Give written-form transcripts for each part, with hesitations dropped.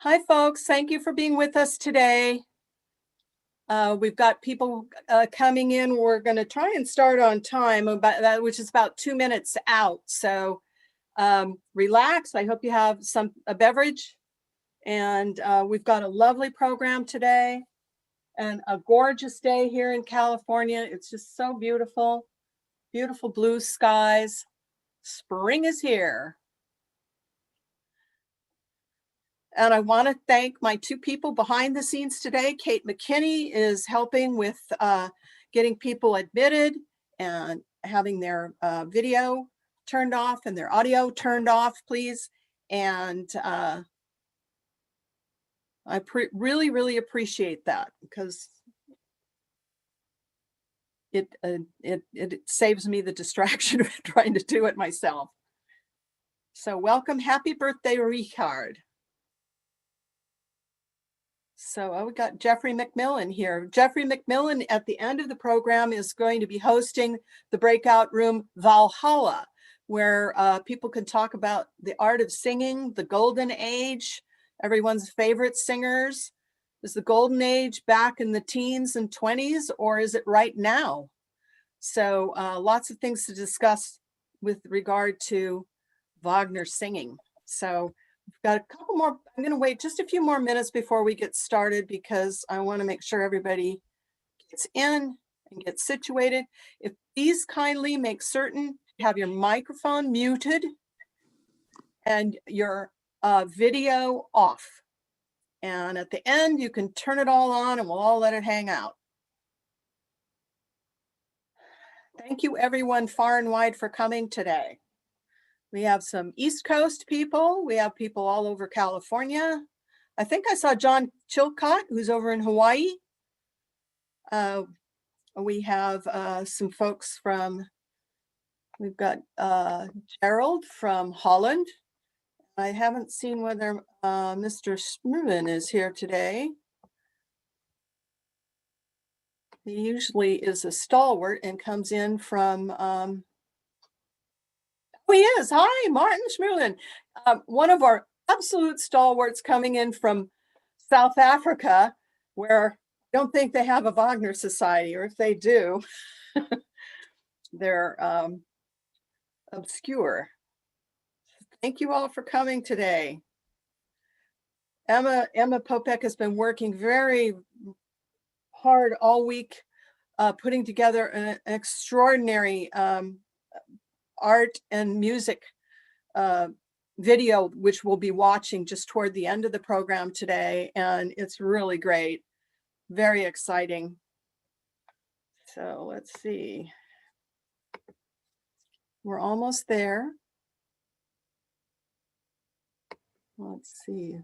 Hi, folks. Thank you for being with us today. We've got people coming in. We're going to try and start on time, which is about 2 minutes out. So relax. I hope you have a beverage. And we've got a lovely program today and a gorgeous day here in California. It's just so beautiful. Beautiful blue skies. Spring is here. And I want to thank my two people behind the scenes today. Kate McKinney is helping with getting people admitted and having their video turned off and their audio turned off, please. And I really, really appreciate that because it saves me the distraction of trying to do it myself. So welcome. Happy birthday, Richard. So we got Jeffrey McMillan here. Jeffrey McMillan at the end of the program is going to be hosting the breakout room Valhalla, where people can talk about the art of singing, the golden age, everyone's favorite singers. Is the golden age back in the teens and 20s, or is it right now? So lots of things to discuss with regard to Wagner singing. So we've got a couple more. I'm going to wait just a few more minutes before we get started because I want to make sure everybody gets in and gets situated. If please kindly make certain you have your microphone muted and your video off. And at the end, you can turn it all on and we'll all let it hang out. Thank you, everyone, far and wide for coming today. We have some East Coast people. We have people all over California. I think I saw John Chilcott, who's over in Hawaii. We have some folks we've got Gerald from Holland. I haven't seen whether Mr. Smurlin is here today. He usually is a stalwart and comes in from oh, he is. Hi, Martin Schmulin, one of our absolute stalwarts coming in from South Africa, where I don't think they have a Wagner Society, or if they do, they're obscure. Thank you all for coming today. Emma Popek has been working very hard all week, putting together an extraordinary art and music video, which we'll be watching just toward the end of the program today. And it's really great, very exciting. So let's see. We're almost there. Let's see.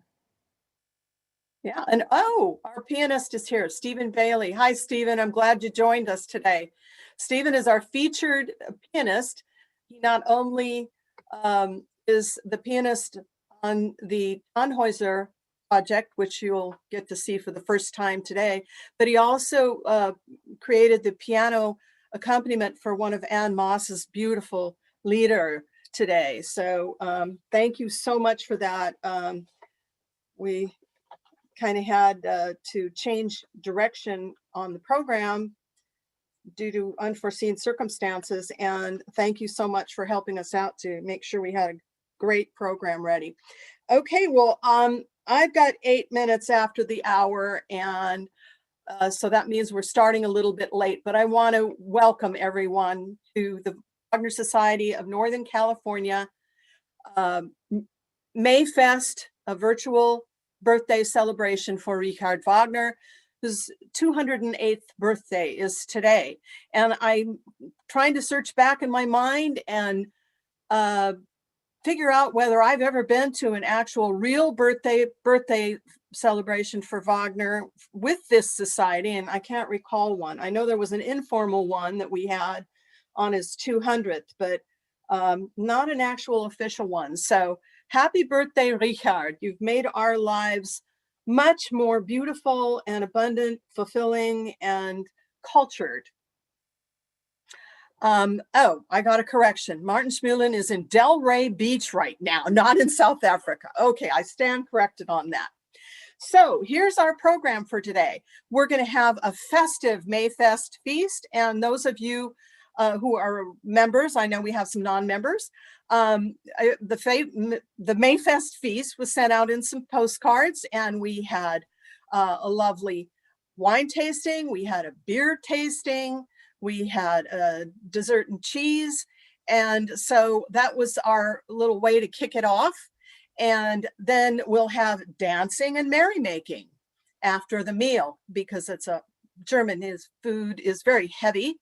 Yeah, and oh, our pianist is here, Stephen Bailey. Hi, Stephen. I'm glad you joined us today. Stephen is our featured pianist. He not only is the pianist on the Tannhäuser project, which you'll get to see for the first time today, but he also created the piano accompaniment for one of Ann Moss's beautiful lieder today. So thank you so much for that. We kind of had to change direction on the program due to unforeseen circumstances. And thank you so much for helping us out to make sure we had a great program ready. Okay, well, I've got 8 minutes after the hour, and so that means we're starting a little bit late, but I want to welcome everyone to the Wagner Society of Northern California Mayfest, a virtual birthday celebration for Richard Wagner, whose 208th birthday is today. And I'm trying to search back in my mind and figure out whether I've ever been to an actual real birthday celebration for Wagner with this society, and I can't recall one. I know there was an informal one that we had on his 200th, but not an actual official one. So happy birthday, Richard. You've made our lives much more beautiful and abundant, fulfilling, and cultured. Oh, I got a correction. Martin Schmulin is in Delray Beach right now, not in South Africa. Okay, I stand corrected on that. So here's our program for today. We're going to have a festive Mayfest feast. And those of you who are members, I know we have some non-members, the Mayfest feast was sent out in some postcards, and we had a lovely wine tasting. We had a beer tasting. We had a dessert and cheese. And so that was our little way to kick it off. And then we'll have dancing and merrymaking after the meal, because it's a German, his food is very heavy.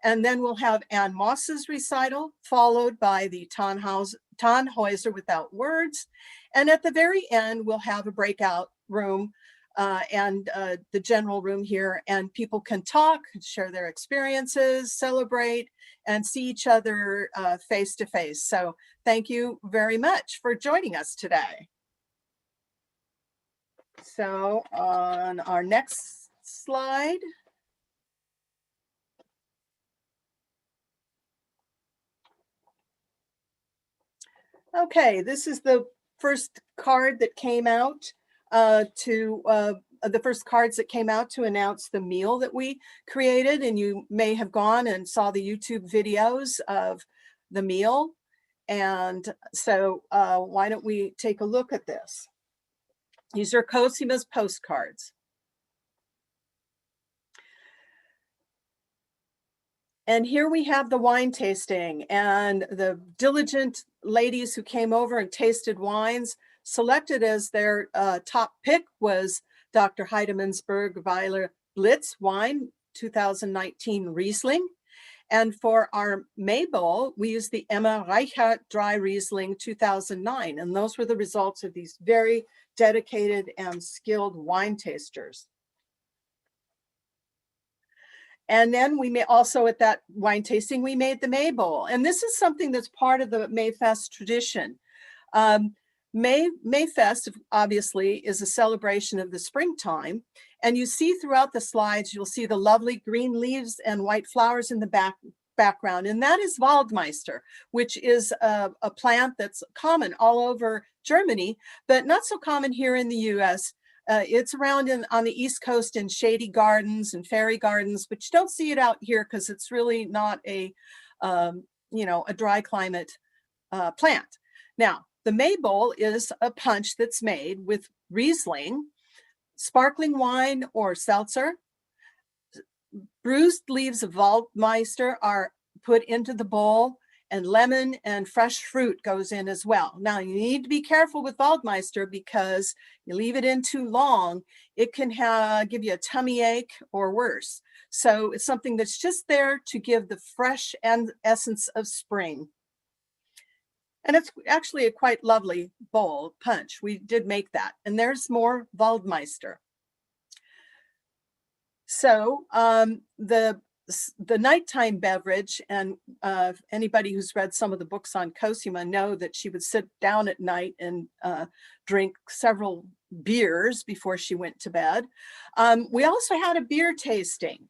And then we'll have Ann Moss's recital, followed by the Tannhäuser Without Words. And at the very end, we'll have a breakout room and the general room here, and people can talk, share their experiences, celebrate, and see each other face to face. So thank you very much for joining us today. So on our next slide. Okay, this is the first card that came out the first cards that came out to announce the meal that we created. And you may have gone and saw the YouTube videos of the meal. And so why don't we take a look at this? These are Cosima's postcards. And here we have the wine tasting, and the diligent ladies who came over and tasted wines selected as their top pick was Dr. Heidemansberg Weiler Blitz wine 2019 Riesling. And for our Maybaum, we used the Emma Reichert Dry Riesling 2009. And those were the results of these very dedicated and skilled wine tasters. And then we may also, at that wine tasting, we made the Maybaum. And this is something that's part of the Mayfest tradition. Mayfest, obviously, is a celebration of the springtime. And you see throughout the slides, you'll see the lovely green leaves and white flowers in the background. And that is Waldmeister, which is a plant that's common all over Germany, but not so common here in the US. It's around on the East Coast in shady gardens and fairy gardens, but you don't see it out here because it's really not a dry climate plant. Now, the Maybaum is a punch that's made with Riesling, sparkling wine or seltzer. Bruised leaves of Waldmeister are put into the bowl, and lemon and fresh fruit goes in as well. Now, you need to be careful with Waldmeister, because you leave it in too long, it can give you a tummy ache or worse. So it's something that's just there to give the fresh and essence of spring. And it's actually a quite lovely bowl punch. We did make that. And there's more Waldmeister. So the nighttime beverage, and anybody who's read some of the books on Cosima know that she would sit down at night and drink several beers before she went to bed. We also had a beer tasting,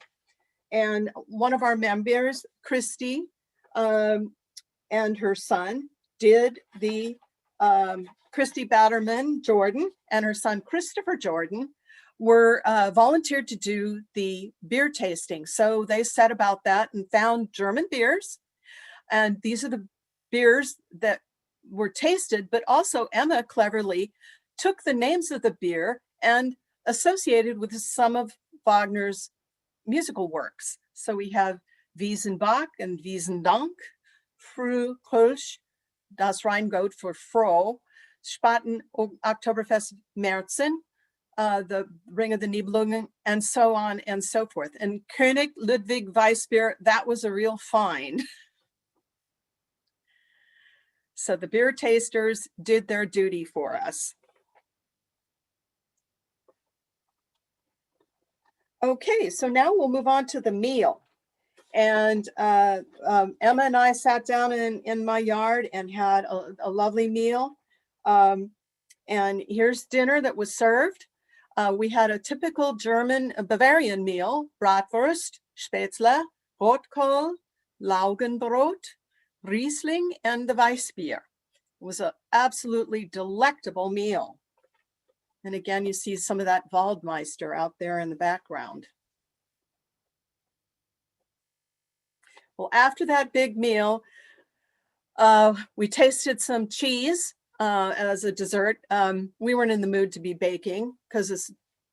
and one of our members, Christy, and her son did the Christy Batterman Jordan and her son Christopher Jordan were volunteered to do the beer tasting. So they set about that and found German beers. And these are the beers that were tasted, but also Emma cleverly took the names of the beer and associated with some of Wagner's musical works. So we have Wiesenbach and Wiesendank, Früh Kölsch, Das Rheingold for Froh, Spaten Oktoberfest Märzen, the Ring of the Nibelungen, and so on and so forth. And König Ludwig Weissbier, that was a real find. So the beer tasters did their duty for us. Okay, so now we'll move on to the meal. And Emma and I sat down in my yard and had a lovely meal. And here's dinner that was served. We had a typical German Bavarian meal: Bratwurst, Spätzle, Rotkohl, Laugenbrot, Riesling, and the Weissbier. It was an absolutely delectable meal. And again, you see some of that Waldmeister out there in the background. Well, after that big meal, we tasted some cheese as a dessert. We weren't in the mood to be baking because it's,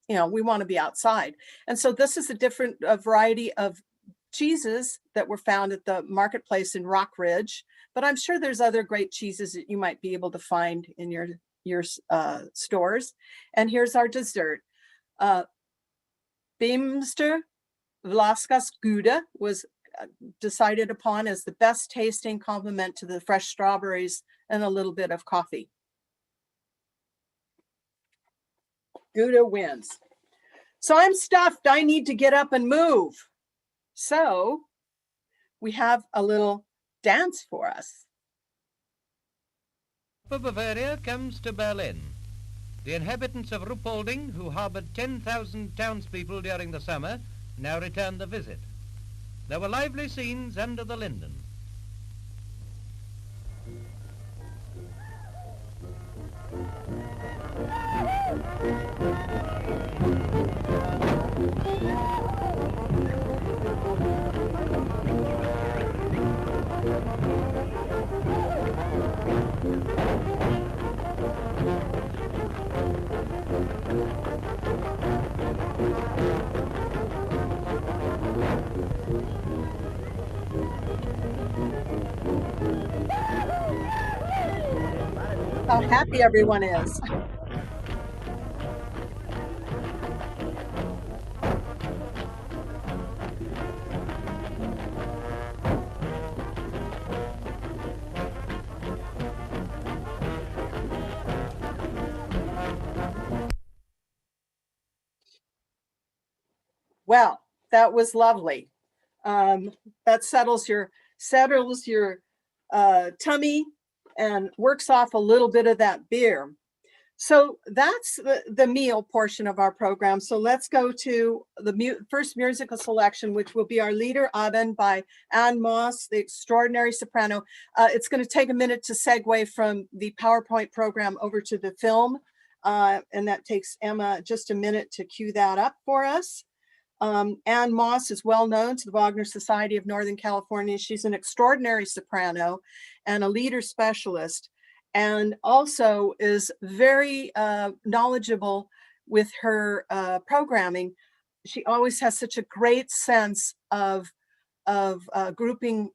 we want to be outside. And so this is a different variety of cheeses that were found at the marketplace in Rock Ridge, but I'm sure there's other great cheeses that you might be able to find in your stores. And here's our dessert. Beemster Vlaskas Gouda was decided upon as the best tasting complement to the fresh strawberries and a little bit of coffee. Gouda wins. So I'm stuffed. I need to get up and move. So we have a little dance for us. Bavaria comes to Berlin. The inhabitants of Ruppolding, who harbored 10,000 townspeople during the summer, now return the visit. There were lively scenes under the linden. How happy everyone is. Well, that was lovely. That settles your tummy and works off a little bit of that beer. So that's the meal portion of our program. So let's go to the first musical selection, which will be our Lieder Abend by Anne Moss, the extraordinary soprano. It's going to take a minute to segue from the PowerPoint program over to the film. And that takes Emma just a minute to cue that up for us. Anne Moss is well known to the Wagner Society of Northern California. She's an extraordinary soprano and a leader specialist, and also is very knowledgeable with her programming. She always has such a great sense of grouping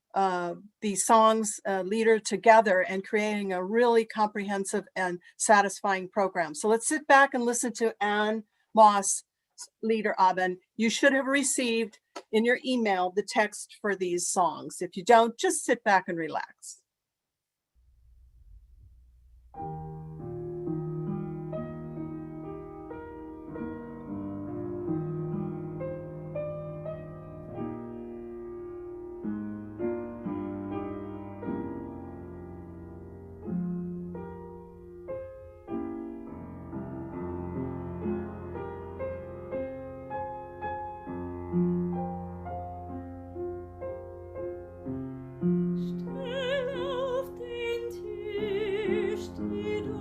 these songs leader together and creating a really comprehensive and satisfying program. So let's sit back and listen to Anne Moss, Lieder Abend. You should have received in your email the text for these songs. If you don't, just sit back and relax. Stell auf den Tisch die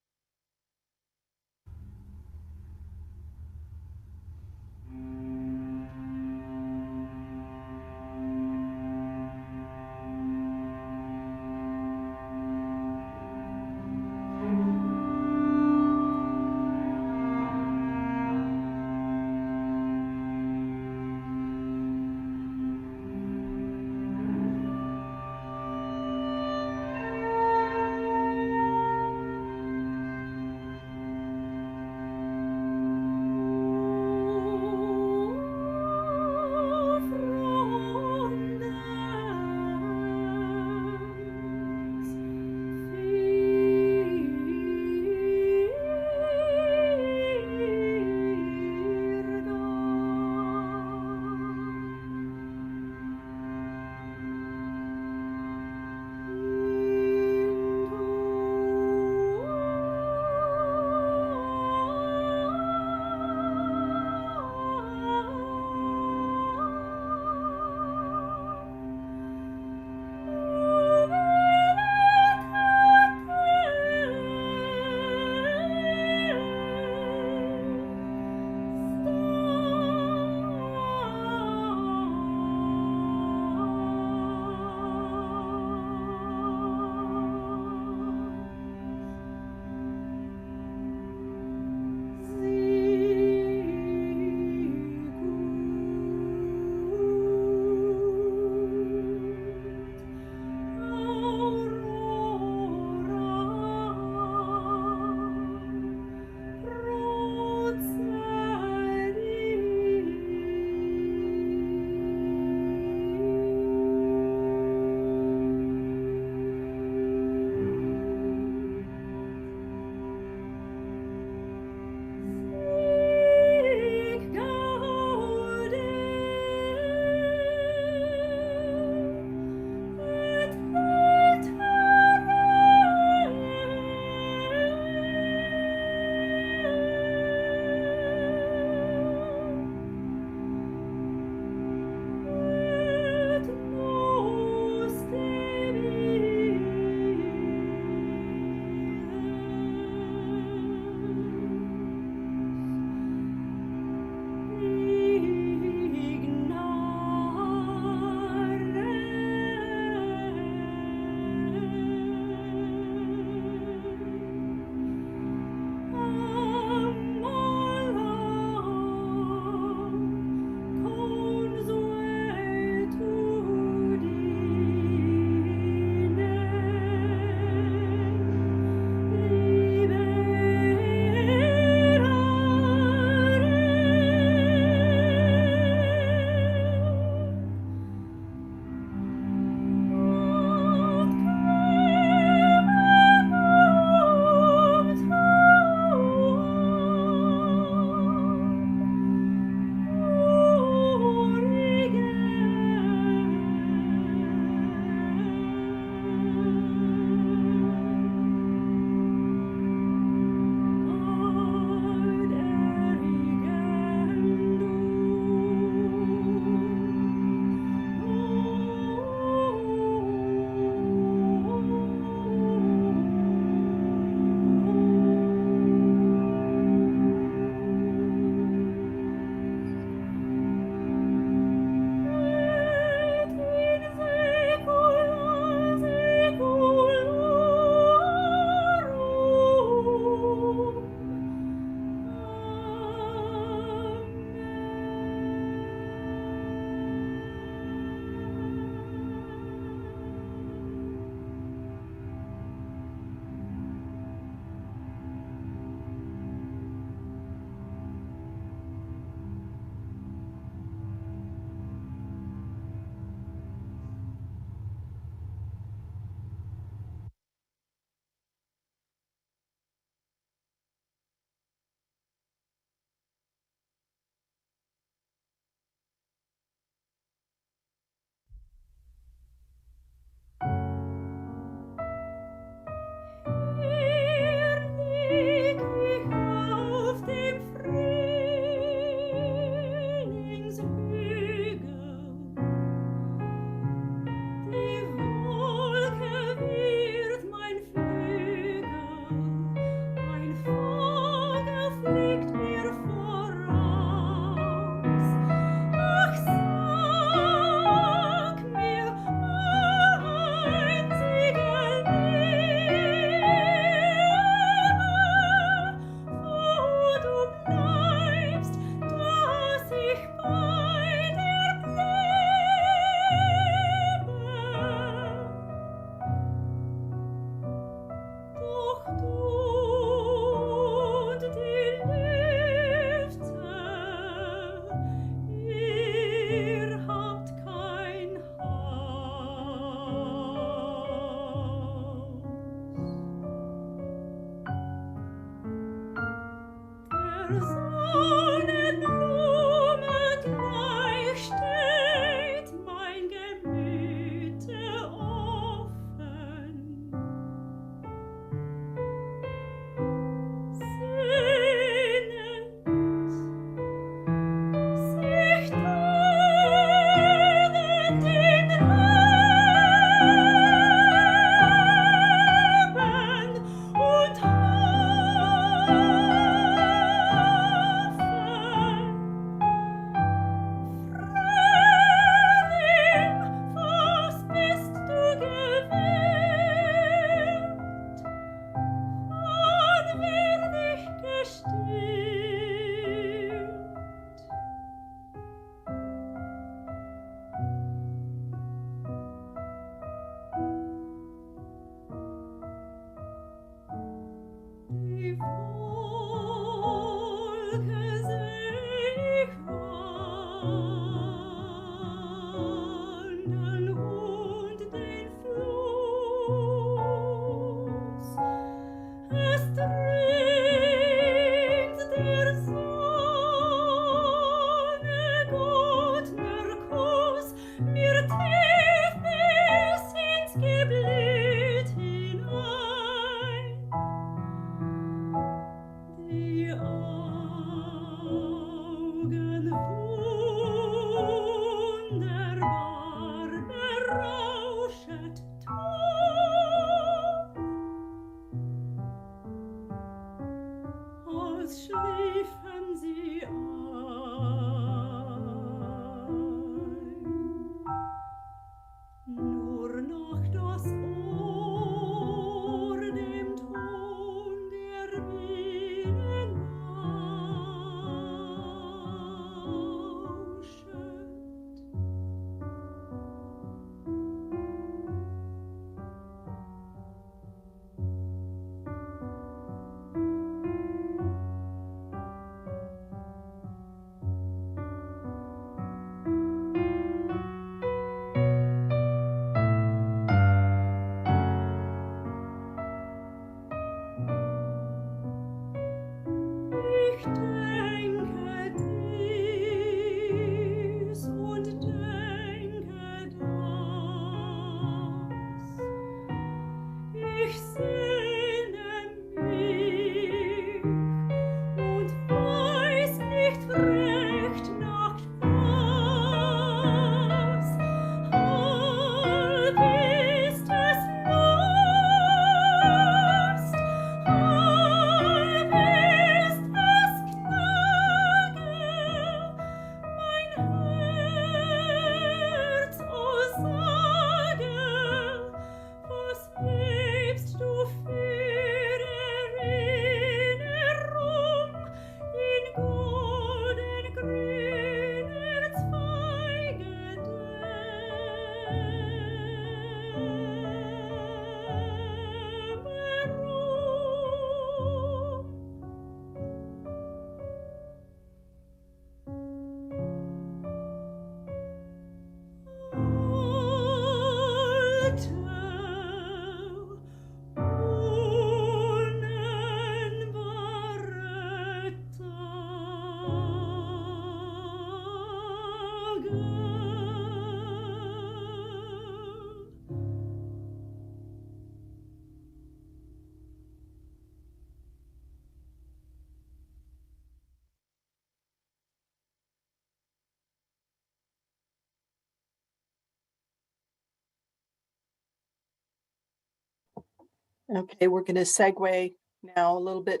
Okay, we're going to segue now a little bit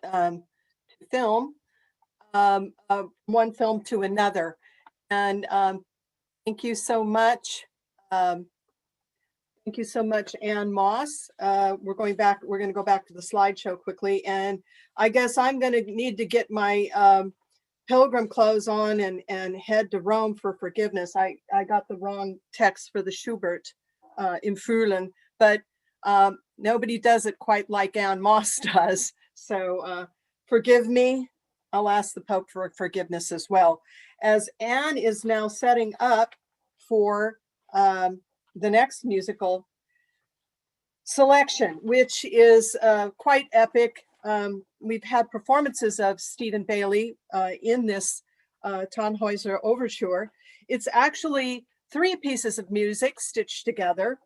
to film, one film to another. And thank you so much. Um, Thank you so much, Ann Moss. We're going to go back to the slideshow quickly. And I guess I'm going to need to get my pilgrim clothes on and head to Rome for forgiveness. I got the wrong text for the Schubert in Frühling, but nobody does it quite like Ann Moss does. So forgive me. I'll ask the Pope for forgiveness as well. As Anne is now setting up for the next musical selection, which is quite epic. We've had performances of Stephen Bailey in this Tannhäuser overture. It's actually 3 pieces of music stitched together.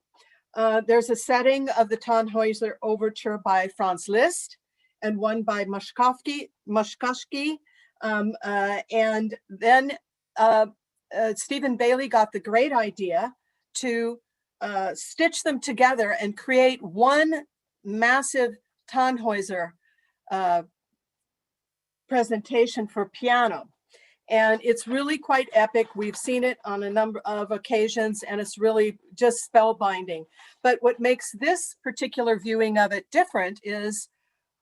There's a setting of the Tannhäuser overture by Franz Liszt and one by Moszkowski. And then Stephen Bailey got the great idea to stitch them together and create one massive Tannhäuser presentation for piano. And it's really quite epic. We've seen it on a number of occasions, and it's really just spellbinding. But what makes this particular viewing of it different is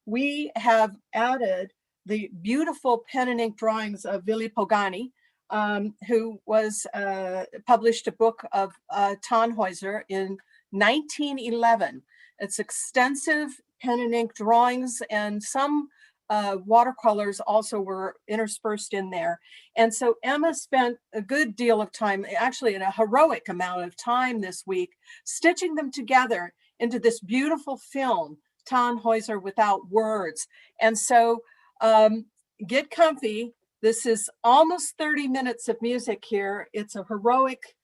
we have added the beautiful pen and ink drawings of Willy Pogani, who was published a book of Tannhäuser in 1911. It's extensive pen and ink drawings, and some watercolors also were interspersed in there. And so Emma spent a good deal of time, actually a heroic amount of time this week, stitching them together into this beautiful film, Tannhäuser Without Words. And so get comfy. This is almost 30 minutes of music here. It's a heroic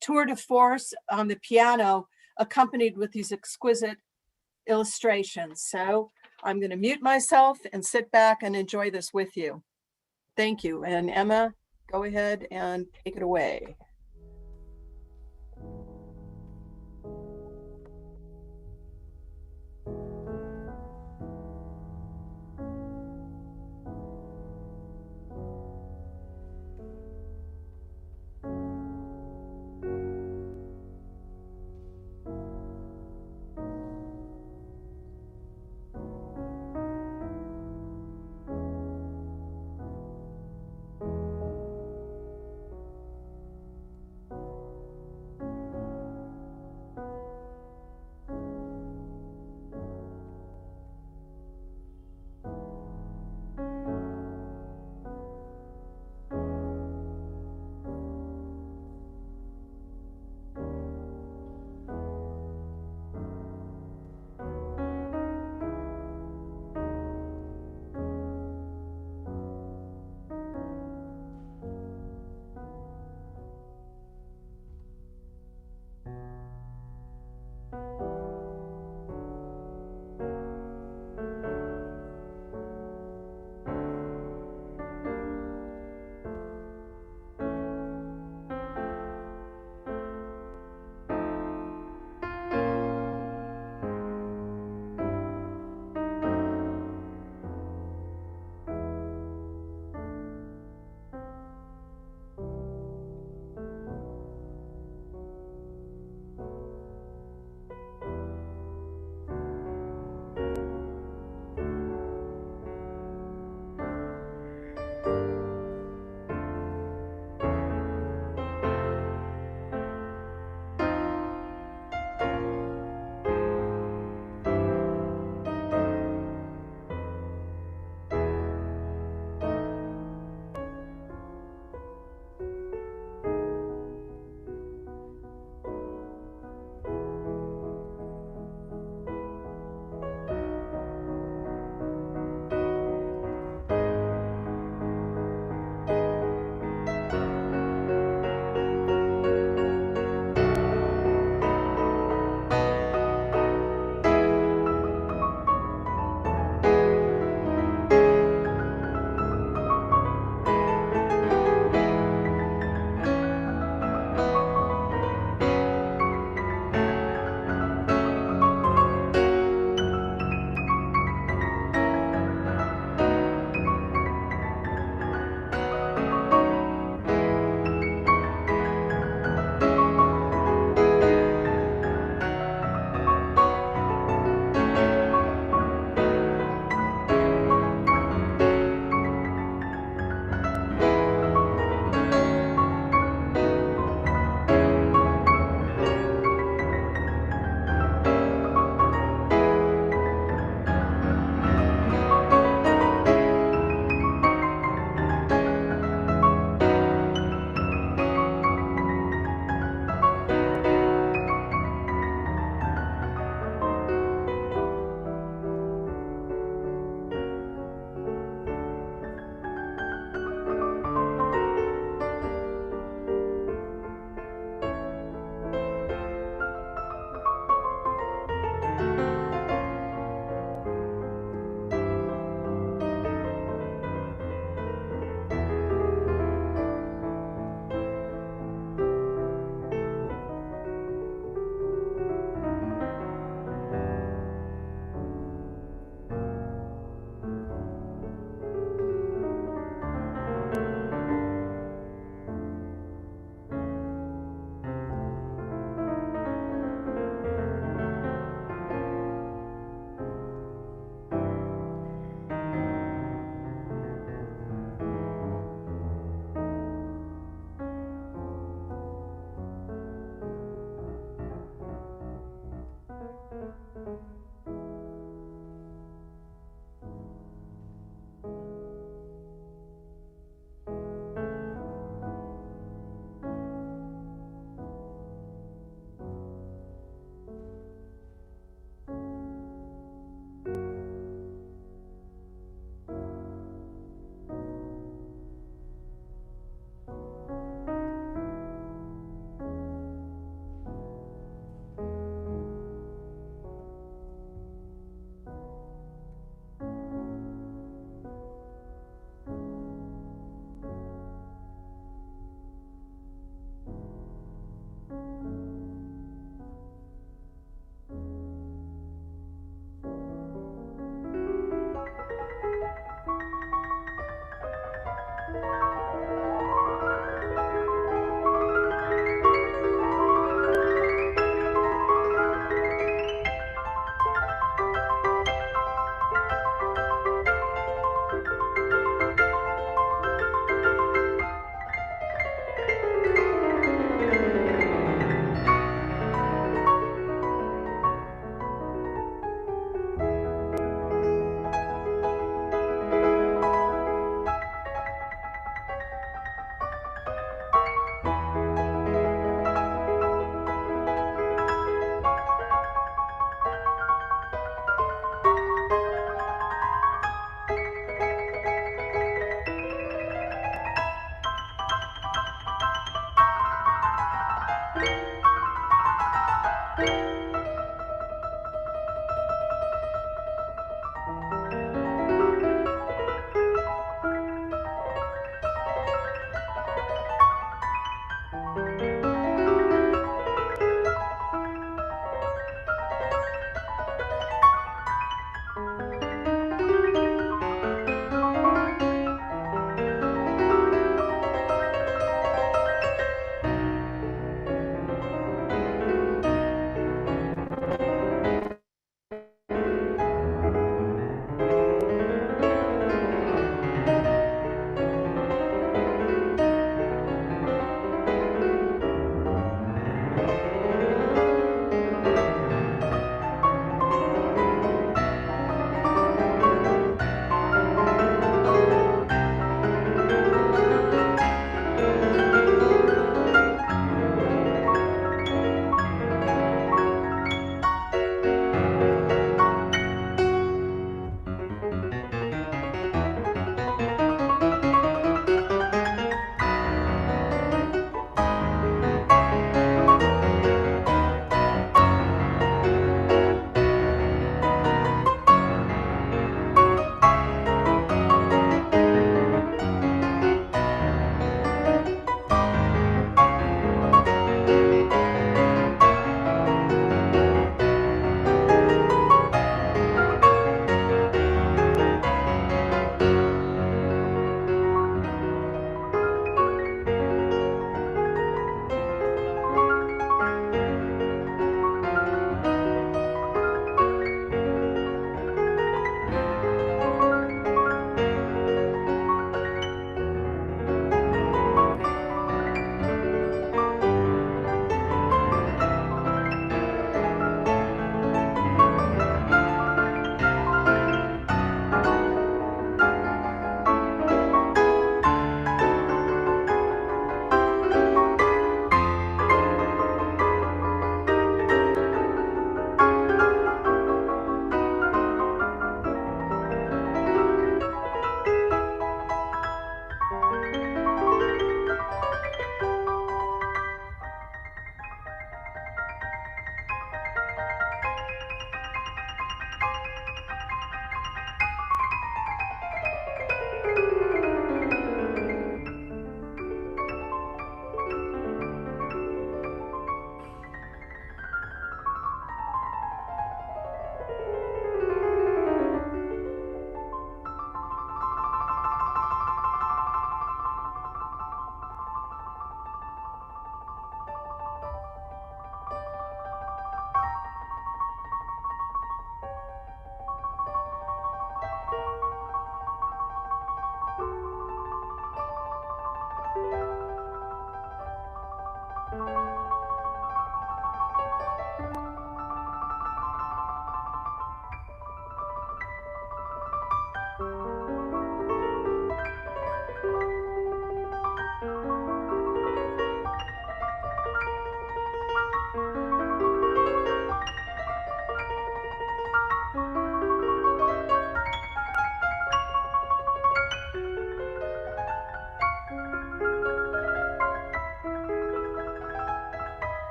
tour de force on the piano, accompanied with these exquisite illustrations. So I'm going to mute myself and sit back and enjoy this with you. Thank you. And Emma, go ahead and take it away.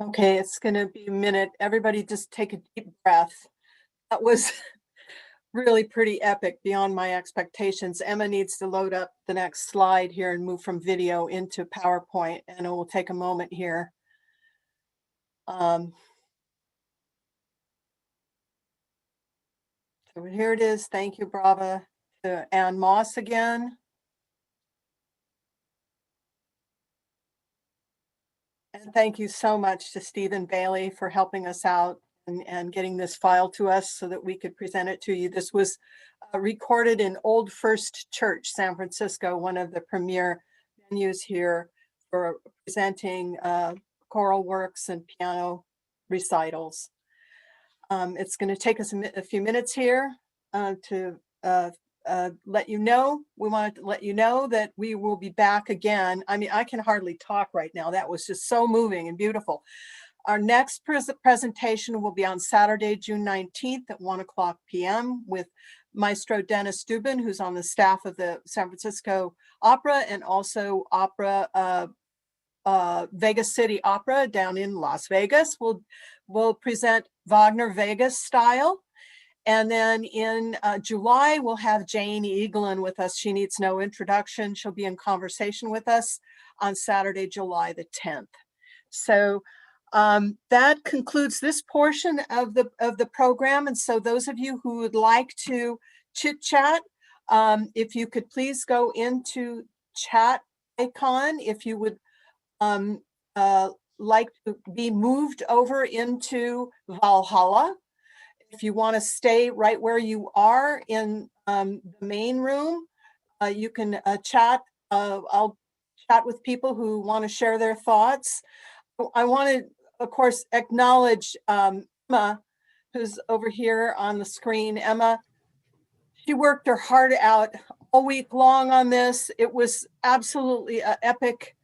Okay, it's going to be a minute. Everybody just take a deep breath. That was really pretty epic, beyond my expectations. Emma needs to load up the next slide here and move from video into PowerPoint, and it will take a moment here. So here it is. Thank you, Brava, to Ann Moss again. And thank you so much to Stephen Bailey for helping us out and getting this file to us so that we could present it to you. This was recorded in Old First Church, San Francisco, one of the premier venues here for presenting choral works and piano recitals. It's going to take us a few minutes here to let you know. We wanted to let you know that we will be back again. I mean, I can hardly talk right now. That was just so moving and beautiful. Our next presentation will be on Saturday, June 19th at 1:00 p.m. with Maestro Dennis Dubin, who's on the staff of the San Francisco Opera and also Vegas City Opera down in Las Vegas. We'll present Wagner Vegas style. And then in July, we'll have Jane Eaglin with us. She needs no introduction. She'll be in conversation with us on Saturday, July the 10th. So that concludes this portion of the program. And so those of you who would like to chit chat, if you could please go into chat icon, if you would like to be moved over into Valhalla. If you want to stay right where you are in the main room, you can chat. I'll chat with people who want to share their thoughts. I want to, of course, acknowledge Emma, who's over here on the screen. Emma, she worked her heart out all week long on this. It was absolutely an epic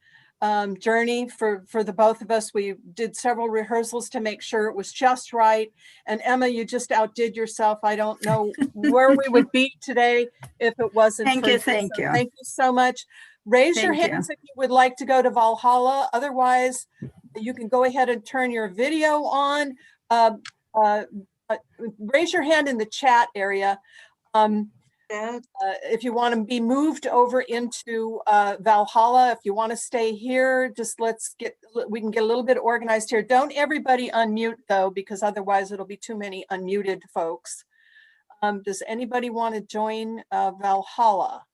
journey for the both of us. We did several rehearsals to make sure it was just right. And Emma, you just outdid yourself. I don't know where we would be today if it wasn't Thank for you. Thank you. Thank you so much. Raise your hands if you would like to go to Valhalla. Otherwise, you can go ahead and turn your video on. Raise your hand in the chat area. If you want to be moved over into Valhalla, if you want to stay here, just we can get a little bit organized here. Don't everybody unmute though, because otherwise it'll be too many unmuted folks. Does anybody want to join Valhalla?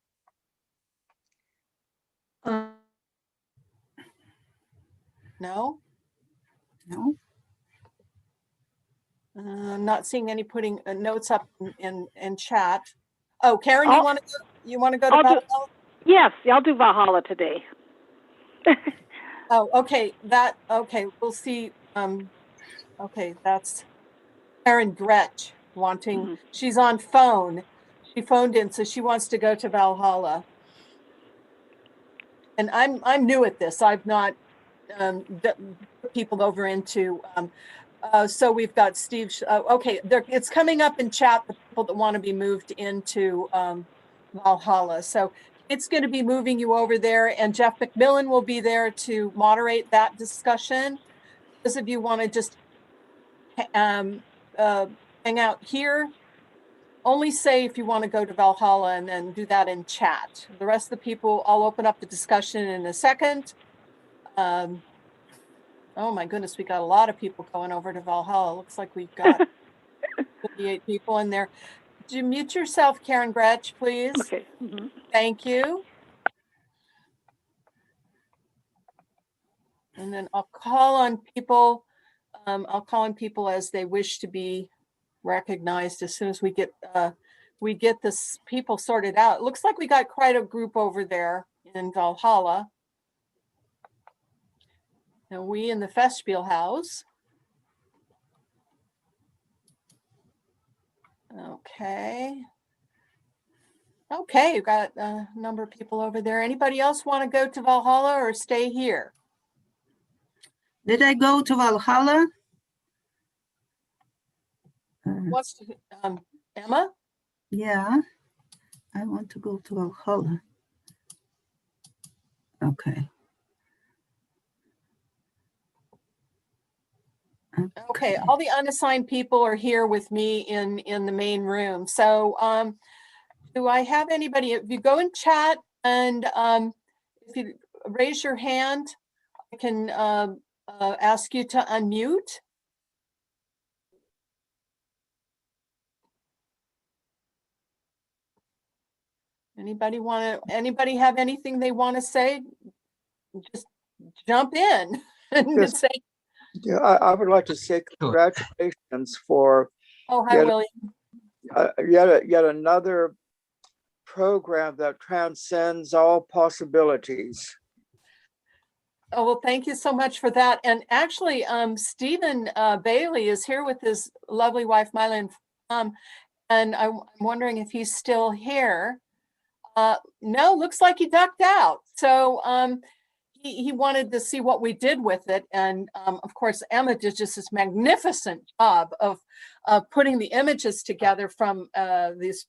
No? No. I'm not seeing any putting notes up in chat. Oh, Karen, you want to go to Valhalla? Yes, I'll do Valhalla today. Oh, okay. Okay. We'll see. Okay, that's Karen Gretsch wanting. She's on phone. She phoned in, so she wants to go to Valhalla. And I'm new at this. I've not put people over into. So we've got Steve. Okay, it's coming up in chat. The people that want to be moved into Valhalla. So it's going to be moving you over there, and Jeff McMillan will be there to moderate that discussion. Those of you want to just hang out here, only say if you want to go to Valhalla and then do that in chat. The rest of the people, I'll open up the discussion in a second. Oh my goodness, we got a lot of people going over to Valhalla. Looks like we've got 58 people in there. Could you mute yourself, Karen Gretsch, please? Okay. Thank you. And then I'll call on people. I'll call on people as they wish to be recognized as soon as we get this people sorted out. It looks like we got quite a group over there in Valhalla. And we in the Festspiel House. Okay. Okay, you've got a number of people over there. Anybody else want to go to Valhalla or stay here? Did I go to Valhalla? What's Emma? Yeah, I want to go to Valhalla. Okay. Okay, all the unassigned people are here with me in the main room. So do I have anybody? If you go in chat and if you raise your hand, I can ask you to unmute. Anybody have anything they want to say? Just jump in and Yes. say, Yeah, I would like to say congratulations for oh, hi, Yet- William. yet another program that transcends all possibilities. Oh, well, thank you so much for that. And actually, Stephen Bailey is here with his lovely wife, Mylin. And I'm wondering if he's still here. No, looks like he ducked out. So he wanted to see what we did with it. And of course, Emma did just this magnificent job of putting the images together from this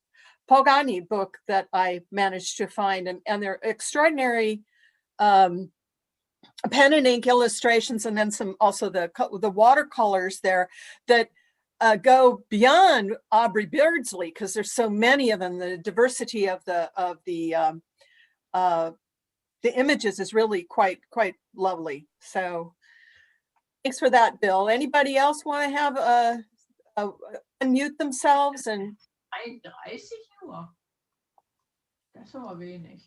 Pogani book that I managed to find. And they're extraordinary pen and ink illustrations, and then some also the watercolors there that go beyond Aubrey Beardsley, because there's so many of them. The diversity of the images is really quite lovely. So thanks for that, Bill. Anybody else want to have unmute themselves and 30 nur. Das ist aber wenig.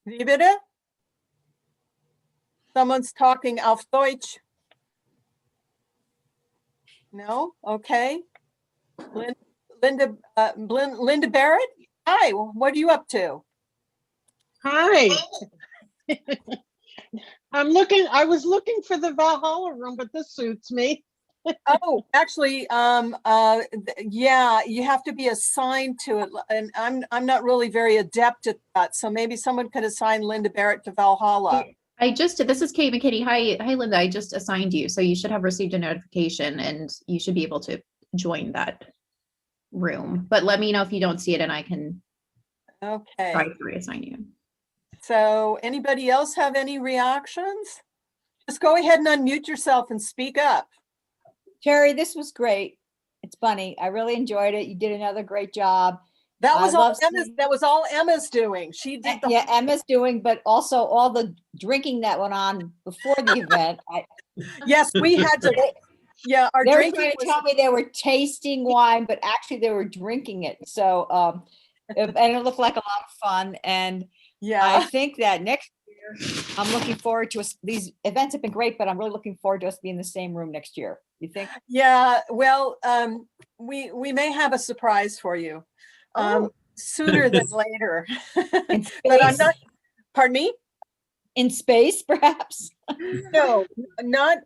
wie bitte? Someone's talking auf Deutsch. No? Okay. Linda Barrett? Hi, what are you up to? Hi. I was looking for the Valhalla room, but this suits me. Oh, actually, yeah, you have to be assigned to it. And I'm not really very adept at that. So maybe someone could assign Linda Barrett to Valhalla. I just did. This is Kate McKinney. Hi, Linda. I just assigned you. So you should have received a notification and you should be able to join that room. But let me know if you don't see it and I can Okay. try to reassign you. So anybody else have any reactions? Just go ahead and unmute yourself and speak up. Terry, this was great. It's funny. I really enjoyed it. You did another great job. That was all love Emma's, seeing- that was all Emma's doing. She did the Yeah, Emma's doing, but also all the drinking that went on before the event. Yes, we had to. Yeah, our They were drinking trying to was, tell me they were tasting wine, but actually they were drinking it. So, and it looked like a lot of fun. And I yeah. think that next year, I'm looking forward to us. These events have been great, but I'm really looking forward to us being in the same room next year. You think? Yeah, well, we may have a surprise for you sooner than later. In But I'm space? not, pardon me? In space, perhaps? No, not,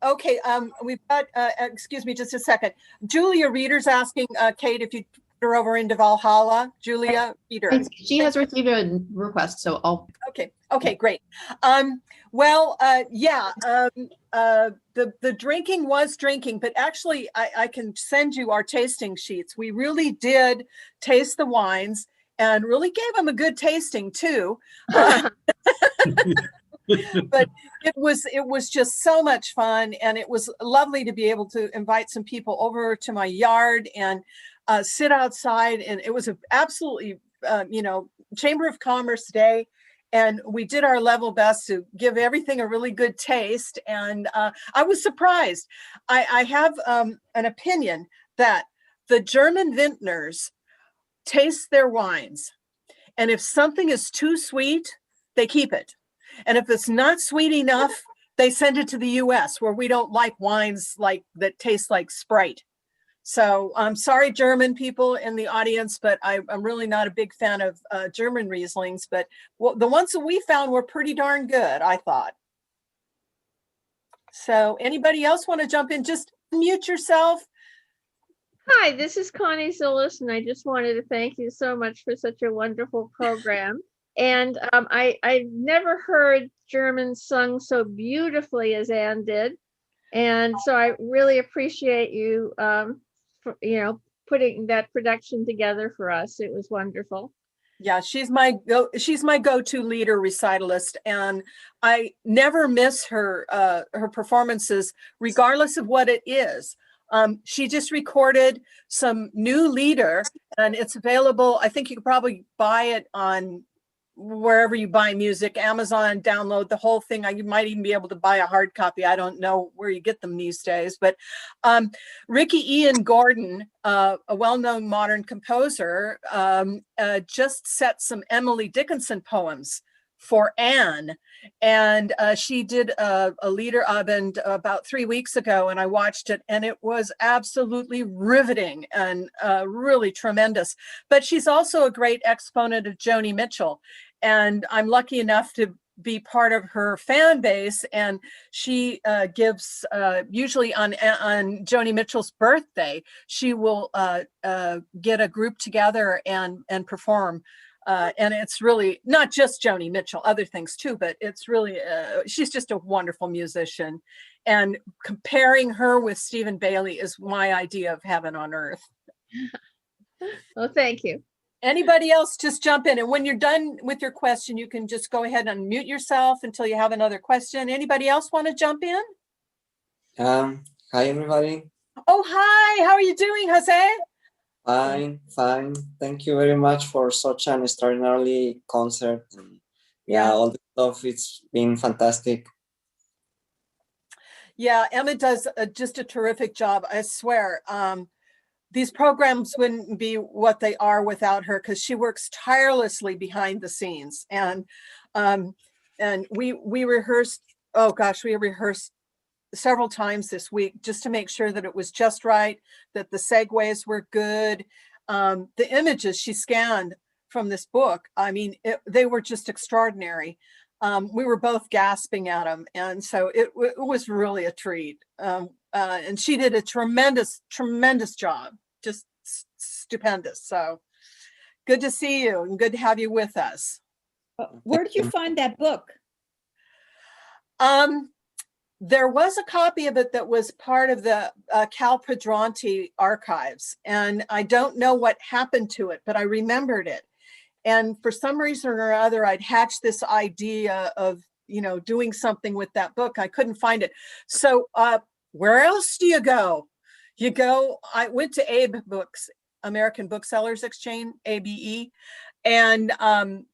okay, we've got, excuse me just a second. Julia Reeder's asking Kate if you put her over into Valhalla. Julia Reeder. She has received a request, so I'll. Okay, great. Well, yeah, the drinking was drinking, but actually I can send you our tasting sheets. We really did taste the wines and really gave them a good tasting too. But it was just so much fun, and it was lovely to be able to invite some people over to my yard and sit outside. And it was an absolutely, Chamber of Commerce day. And we did our level best to give everything a really good taste. And I was surprised. I have an opinion that the German vintners taste their wines. And if something is too sweet, they keep it. And if it's not sweet enough, they send it to the US, where we don't like wines like that taste like Sprite. So I'm sorry, German people in the audience, but I'm really not a big fan of German Rieslings, but the ones that we found were pretty darn good, I thought. So anybody else want to jump in? Just mute yourself. Hi, this is Connie Zillis, and I just wanted to thank you so much for such a wonderful program. And I've never heard German sung so beautifully as Anne did. And so I really appreciate you, for, putting that production together for us. It was wonderful. Yeah, she's my go-to leader recitalist, and I never miss her her performances, regardless of what it is. She just recorded some new leader, and it's available. I think you could probably buy it on wherever you buy music, Amazon, download the whole thing. You might even be able to buy a hard copy. I don't know where you get them these days, but Ricky Ian Gordon, a well-known modern composer, just set some Emily Dickinson poems for Anne. And she did a leader oven about 3 weeks ago, and I watched it, and it was absolutely riveting and really tremendous. But she's also a great exponent of Joni Mitchell. And I'm lucky enough to be part of her fan base, and she gives usually on Joni Mitchell's birthday, she will get a group together and perform. And it's really not just Joni Mitchell, other things too, but it's really, she's just a wonderful musician. And comparing her with Stephen Bailey is my idea of heaven on earth. Well, thank you. Anybody else, just jump in. And when you're done with your question, you can just go ahead and mute yourself until you have another question. Anybody else want to jump in? Hi, everybody. Oh, hi. How are you doing, Jose? Fine, fine. Thank you very much for such an extraordinary concert. And yeah, all the stuff, it's been fantastic. Yeah, Emma does just a terrific job, I swear. These programs wouldn't be what they are without her, because she works tirelessly behind the scenes. And we rehearsed, oh gosh, we rehearsed several times this week just to make sure that it was just right, that the segues were good. The images she scanned from this book, I mean, they were just extraordinary. We were both gasping at them, and so it was really a treat. And she did a tremendous job, just stupendous. So good to see you and good to have you with us. Where did you find that book? There was a copy of it that was part of the Cal Pedronti archives, and I don't know what happened to it, but I remembered it. And for some reason or other, I'd hatched this idea of, doing something with that book. I couldn't find it. So where else do you go? I went to ABE Books, American Booksellers Exchange, ABE, and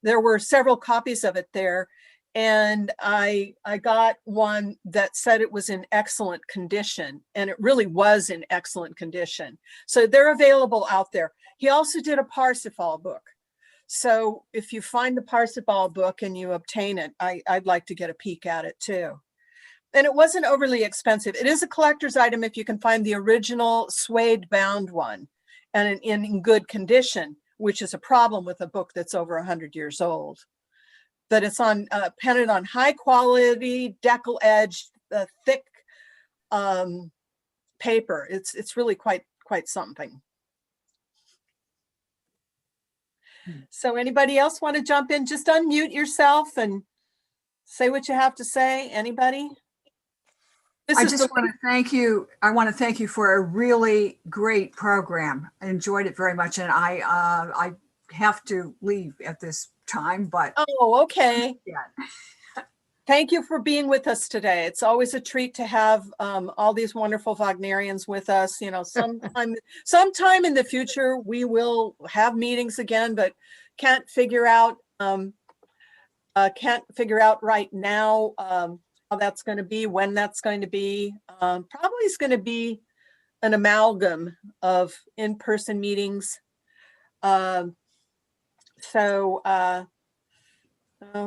there were several copies of it there. And I got one that said it was in excellent condition, and it really was in excellent condition. So they're available out there. He also did a Parsifal book. So if you find the Parsifal book and you obtain it, I'd like to get a peek at it too. And it wasn't overly expensive. It is a collector's item if you can find the original suede bound one and in good condition, which is a problem with a book that's over 100 years old. But it's penned on high quality, decal edged, thick paper. It's really quite something. So anybody else want to jump in? Just unmute yourself and say what you have to say. Anybody? I just want to thank you. I want to thank you for a really great program. I enjoyed it very much, and I have to leave at this time, but okay. Yeah. Thank you for being with us today. It's always a treat to have all these wonderful Wagnerians with us. Sometime in the future we will have meetings again, but can't figure out right now how that's going to be, when that's going to be. Probably is going to be an amalgam of in-person meetings.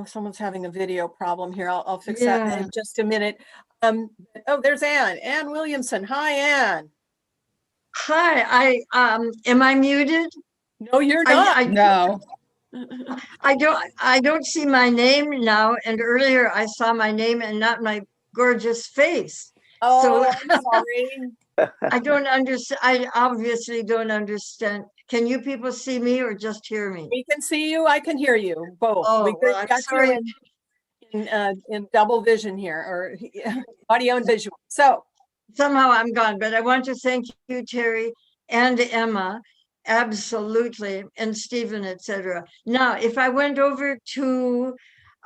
Someone's having a video problem here. I'll fix that in just a minute. There's Anne. Anne Williamson. Hi, Anne. Hi. Am I muted? No, you're not. No. I don't see my name now, and earlier I saw my name and not my gorgeous face. Oh, so, I'm sorry. I don't understand. I obviously don't understand. Can you people see me or just hear me? We can see you. I can hear you both. Oh, got sorry. You in double vision here, or audio and visual. So somehow I'm gone, but I want to thank you, Terry and Emma, Absolutely. And Stephen, etc. Now, if I went over to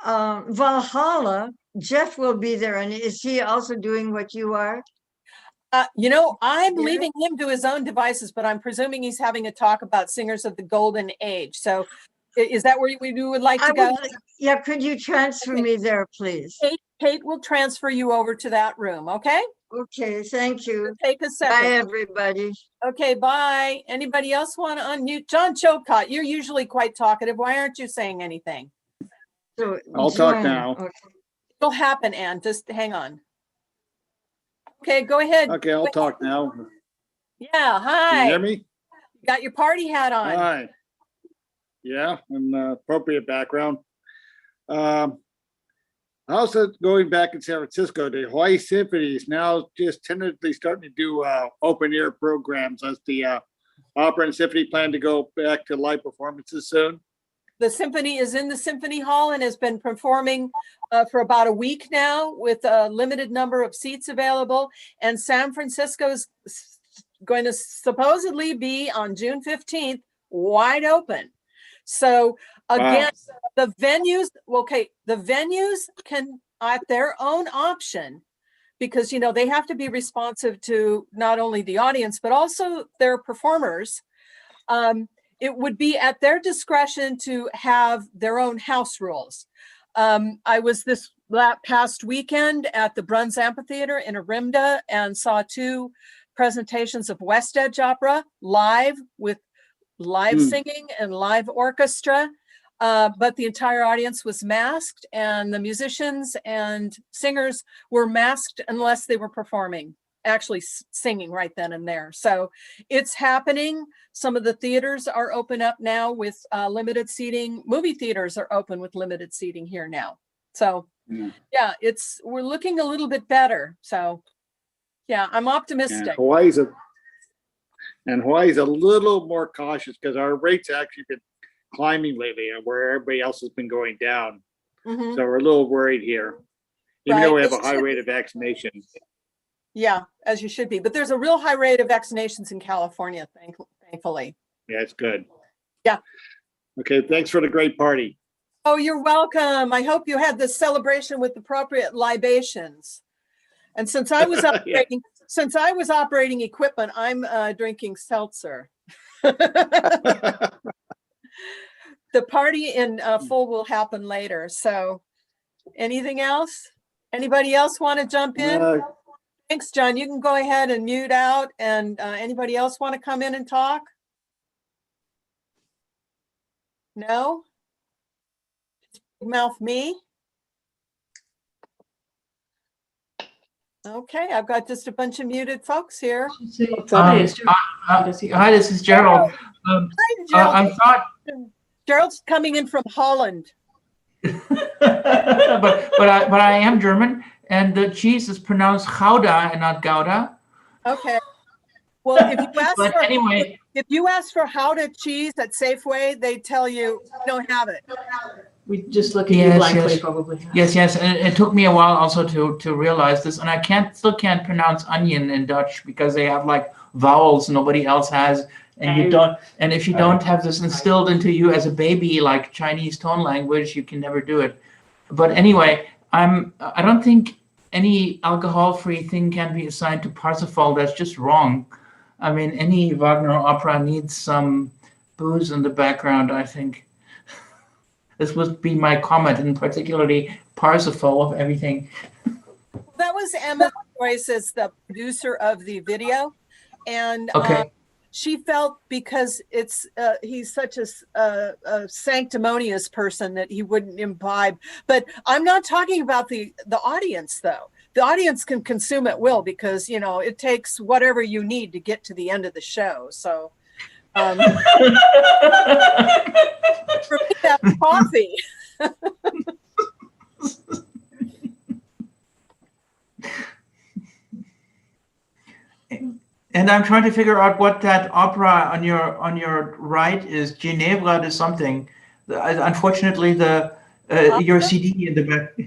Valhalla, Jeff will be there. And is he also doing what you are? You know, I'm Yeah. leaving him to his own devices, but I'm presuming he's having a talk about singers of the golden age. So is that where we would like to go? Yeah, could you transfer me there, please? Kate will transfer you over to that room, okay? Okay, thank you. Take a second. Bye, everybody. Okay, bye. Anybody else want to unmute? John Chilcott, you're usually quite talkative. Why aren't you saying anything? So, I'll talk now. Okay. It'll happen, Ann. Just hang on. Okay, go ahead. Okay, I'll talk now. Yeah, hi. Can you hear me? You got your party hat on. Hi. Yeah, and appropriate background. Also, going back in San Francisco, the Hawaii Symphony is now just tentatively starting to do open air programs as the opera and symphony plan to go back to live performances soon. The symphony is in the Symphony Hall and has been performing for about a week now with a limited number of seats available. And San Francisco is going to supposedly be on June 15th, wide open. So again, the venues, okay, the venues can at their own option, because, you know, they have to be responsive to not only the audience, but also their performers. It would be at their discretion to have their own house rules. I was this past weekend at the Bruns Amphitheater in Orinda and saw 2 presentations of West Edge Opera live with live singing and live orchestra. But the entire audience was masked, and the musicians and singers were masked unless they were performing, actually singing right then and there. So it's happening. Some of the theaters are open up now with limited seating. Movie theaters are open with limited seating here now. So yeah, we're looking a little bit better. So yeah, I'm optimistic. And Hawaii's a little more cautious because our rates actually been climbing lately, and where everybody else has been going down. So we're a little worried here, even though we have a high rate of vaccination. Yeah, as you should be. But there's a real high rate of vaccinations in California, thankfully. Yeah, it's good. Yeah. Okay, thanks for the great party. Oh, you're welcome. I hope you had this celebration with appropriate libations. And since I was operating, since I was operating equipment, I'm drinking seltzer. The party in full will happen later. So anything else? Anybody else want to jump in? Thanks, John. You can go ahead and mute out. And anybody else want to come in and talk? No? Mouth me? Okay, I've got just a bunch of muted folks here. Hi, this is Gerald. Hi, Gerald. I Gerald's coming in from Holland. but I am German, and the cheese is pronounced Gouda and not Gouda. Okay. Well, if you ask But for anyway, if you ask for Gouda cheese at Safeway, they tell you we don't have it. we just look at you blankly, probably. Yes, and it took me a while also to realize this, and I still can't pronounce onion in Dutch because they have like vowels nobody else has, and you don't. And if you don't have this instilled into you as a baby, like Chinese tone language, you can never do it. But anyway, I don't think any alcohol-free thing can be assigned to Parsifal. That's just wrong. I mean, any Wagner opera needs some booze in the background, I think. This would be my comment, and particularly Parsifal of everything. That was Emma's choice as the producer of the video. And she felt because he's such a sanctimonious person that he wouldn't imbibe. But I'm not talking about the audience, though. The audience can consume at will because, you know, it takes whatever you need to get to the end of the show. So for me, that's coffee. And I'm trying to figure out what that opera on your right is. Ginevra is something. Unfortunately, your CD in the back.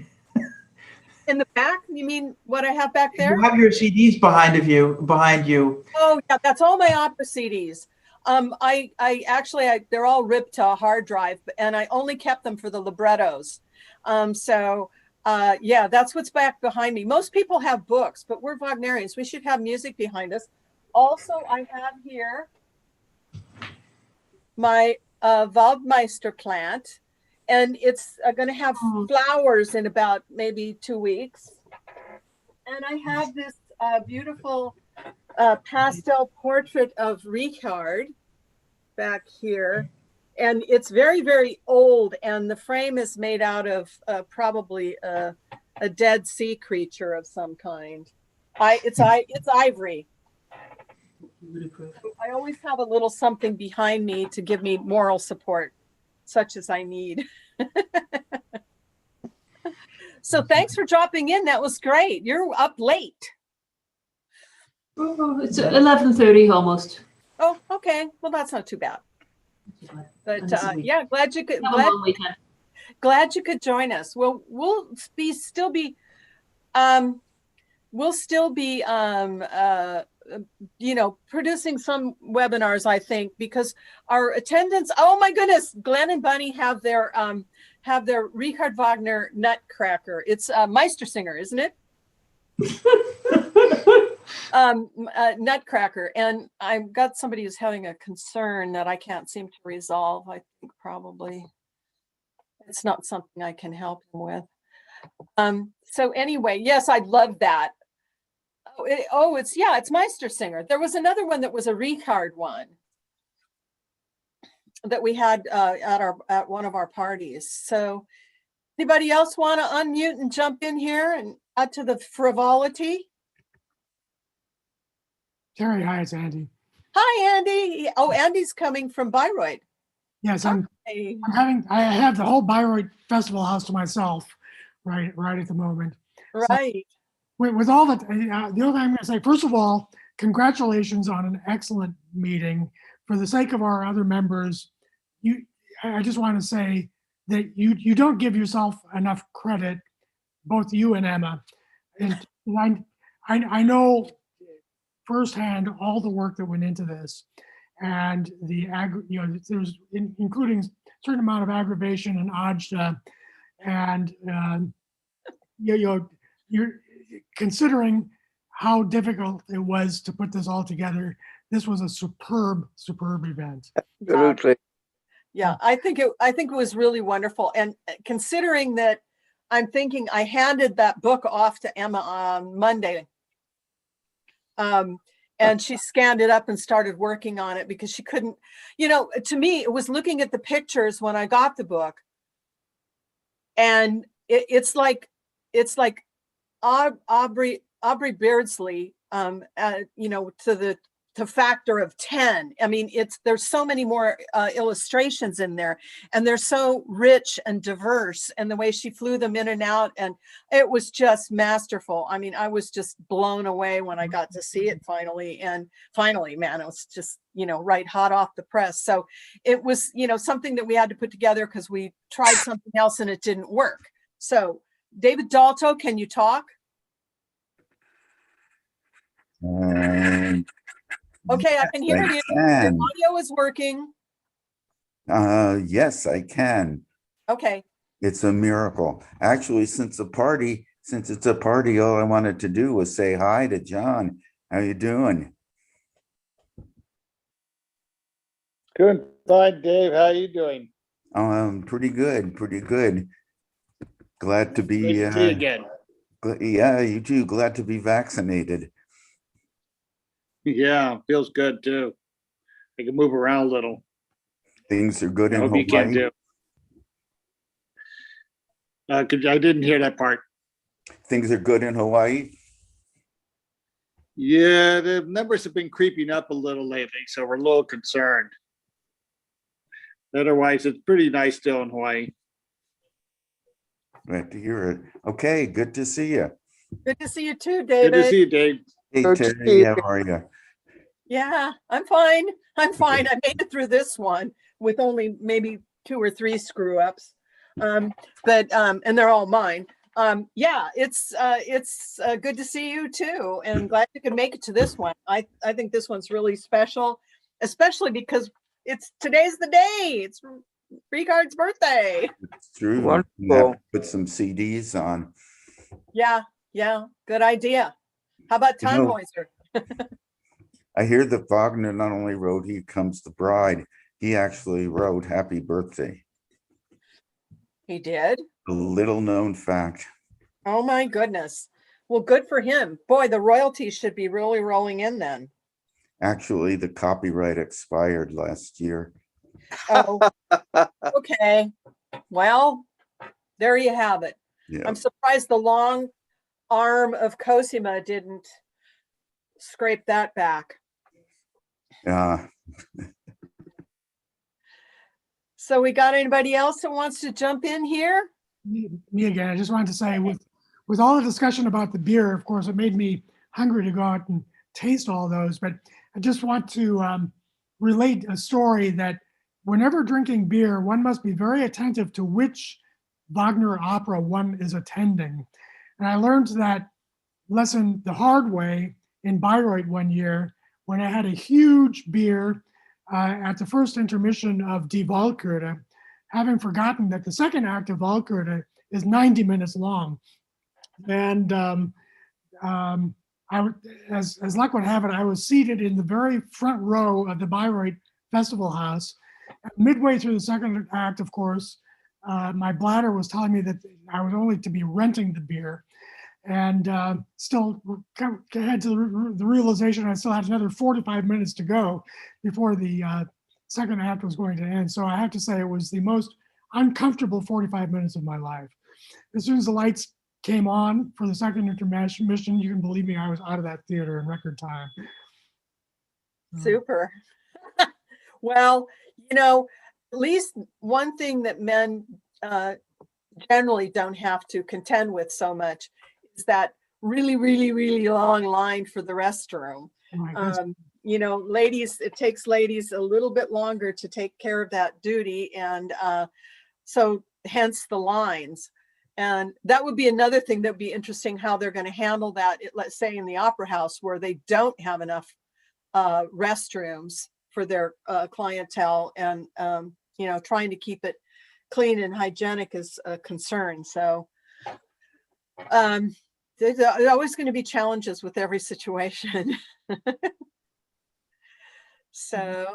In the back? You mean what I have back there? You have your CDs behind you. Oh, yeah, that's all my opera CDs. I actually, they're all ripped to a hard drive, and I only kept them for the librettos. Yeah, that's what's back behind me. Most people have books, but we're Wagnerians. We should have music behind us. Also, I have here my Waldmeister plant, and it's going to have flowers in about maybe 2 weeks. And I have this beautiful pastel portrait of Richard back here. And it's very, very old, and the frame is made out of probably a dead sea creature of some kind. It's ivory. I always have a little something behind me to give me moral support, such as I need. So thanks for dropping in. That was great. You're up late. Oh, it's 11:30 almost. Oh, okay. Well, that's not too bad. But yeah, glad you could join us. Well, we'll still be producing some webinars, I think, because our attendance, oh my goodness, Glenn and Bunny have their Richard Wagner Nutcracker. It's Meistersinger, isn't it? Nutcracker, and I've got somebody who's having a concern that I can't seem to resolve. I think probably it's not something I can help him with. So anyway, yes, I'd love that. It's Meistersinger. There was another one that was a Richard one that we had at one of our parties. So anybody else want to unmute and jump in here and add to the frivolity? Terry, hi, it's Andy. Hi, Andy. Oh, Andy's coming from Bayreuth. Yes, I have the whole Bayreuth Festival House to myself, right at the moment. Right. So, with all that, the other thing I'm going to say, first of all, congratulations on an excellent meeting. For the sake of our other members, I just want to say that you don't give yourself enough credit, both you and Emma. And I know firsthand all the work that went into this, and there's including a certain amount of aggravation and agita, and you're considering how difficult it was to put this all together. This was a superb event. Absolutely. Yeah, I think it was really wonderful, and considering that, I'm thinking I handed that book off to Emma on Monday. And she scanned it up and started working on it because she couldn't, to me, it was looking at the pictures when I got the book. And it's like Aubrey Beardsley, to factor of 10. I mean, there's so many more illustrations in there, and they're so rich and diverse, and the way she flew them in and out, and it was just masterful. I mean, I was just blown away when I got to see it finally, man, it was just, right hot off the press. So it was, something that we had to put together because we tried something else and it didn't work. So David Dalto, can you talk? Okay, I can hear you. Your audio is working. Yes, I can. Okay. It's a miracle. Actually, since it's a party, all I wanted to do was say hi to John. How you doing? Doing fine, Dave. How are you doing? Pretty good. Glad to be Great to see you again. Yeah, you too. Glad to be vaccinated. Yeah, feels good too. I can move around a little. Things are good in Hope you can Hawaii. Do. I didn't hear that part. Things are good in Hawaii. Yeah, the numbers have been creeping up a little lately, so we're a little concerned. Otherwise, it's pretty nice still in Hawaii. Glad to hear it. Okay, good to see you. Good to see you too, David. Good to see you, Dave. Hey, Terry, how are you? Yeah, I'm fine. I made it through this one with only maybe 2 or 3 screw ups. And they're all mine. Yeah, it's good to see you too, and glad you could make it to this one. I think this one's really special, especially because today's the day. It's Ricard's birthday. It's true. You have Wonderful. to put some CDs on. Yeah, good idea. How about You know, Tannhäuser? I hear that Wagner not only wrote Here Comes the Bride, he actually wrote Happy Birthday. He did? A little known fact. Oh my goodness. Well, good for him. Boy, the royalties should be really rolling in then. Actually, the copyright expired last year. Oh, okay. Well, there you have it. Yeah. I'm surprised the long arm of Cosima didn't scrape that back. So we got anybody else that wants to jump in here? Me again. I just wanted to say, with all the discussion about the beer, of course, it made me hungry to go out and taste all those. But I just want to relate a story that whenever drinking beer, one must be very attentive to which Wagner opera one is attending. And I learned that lesson the hard way in Bayreuth one year when I had a huge beer at the first intermission of Die Walküre, having forgotten that the second act of Walküre is 90 minutes long. And as luck would have it, I was seated in the very front row of the Bayreuth Festival House. Midway through the second act, of course, my bladder was telling me that I was only to be renting the beer. And still had to the realization I still had another 45 minutes to go before the second act was going to end. So I have to say it was the most uncomfortable 45 minutes of my life. As soon as the lights came on for the second intermission, you can believe me, I was out of that theater in record time. Super. Well, at least one thing that men generally don't have to contend with so much is that really, really, really long line for the restroom. Ladies, it takes ladies a little bit longer to take care of that duty. And so hence the lines. And that would be another thing that would be interesting, how they're going to handle that, let's say in the opera house where they don't have enough restrooms for their clientele, and trying to keep it clean and hygienic is a concern. So there's always going to be challenges with every situation. So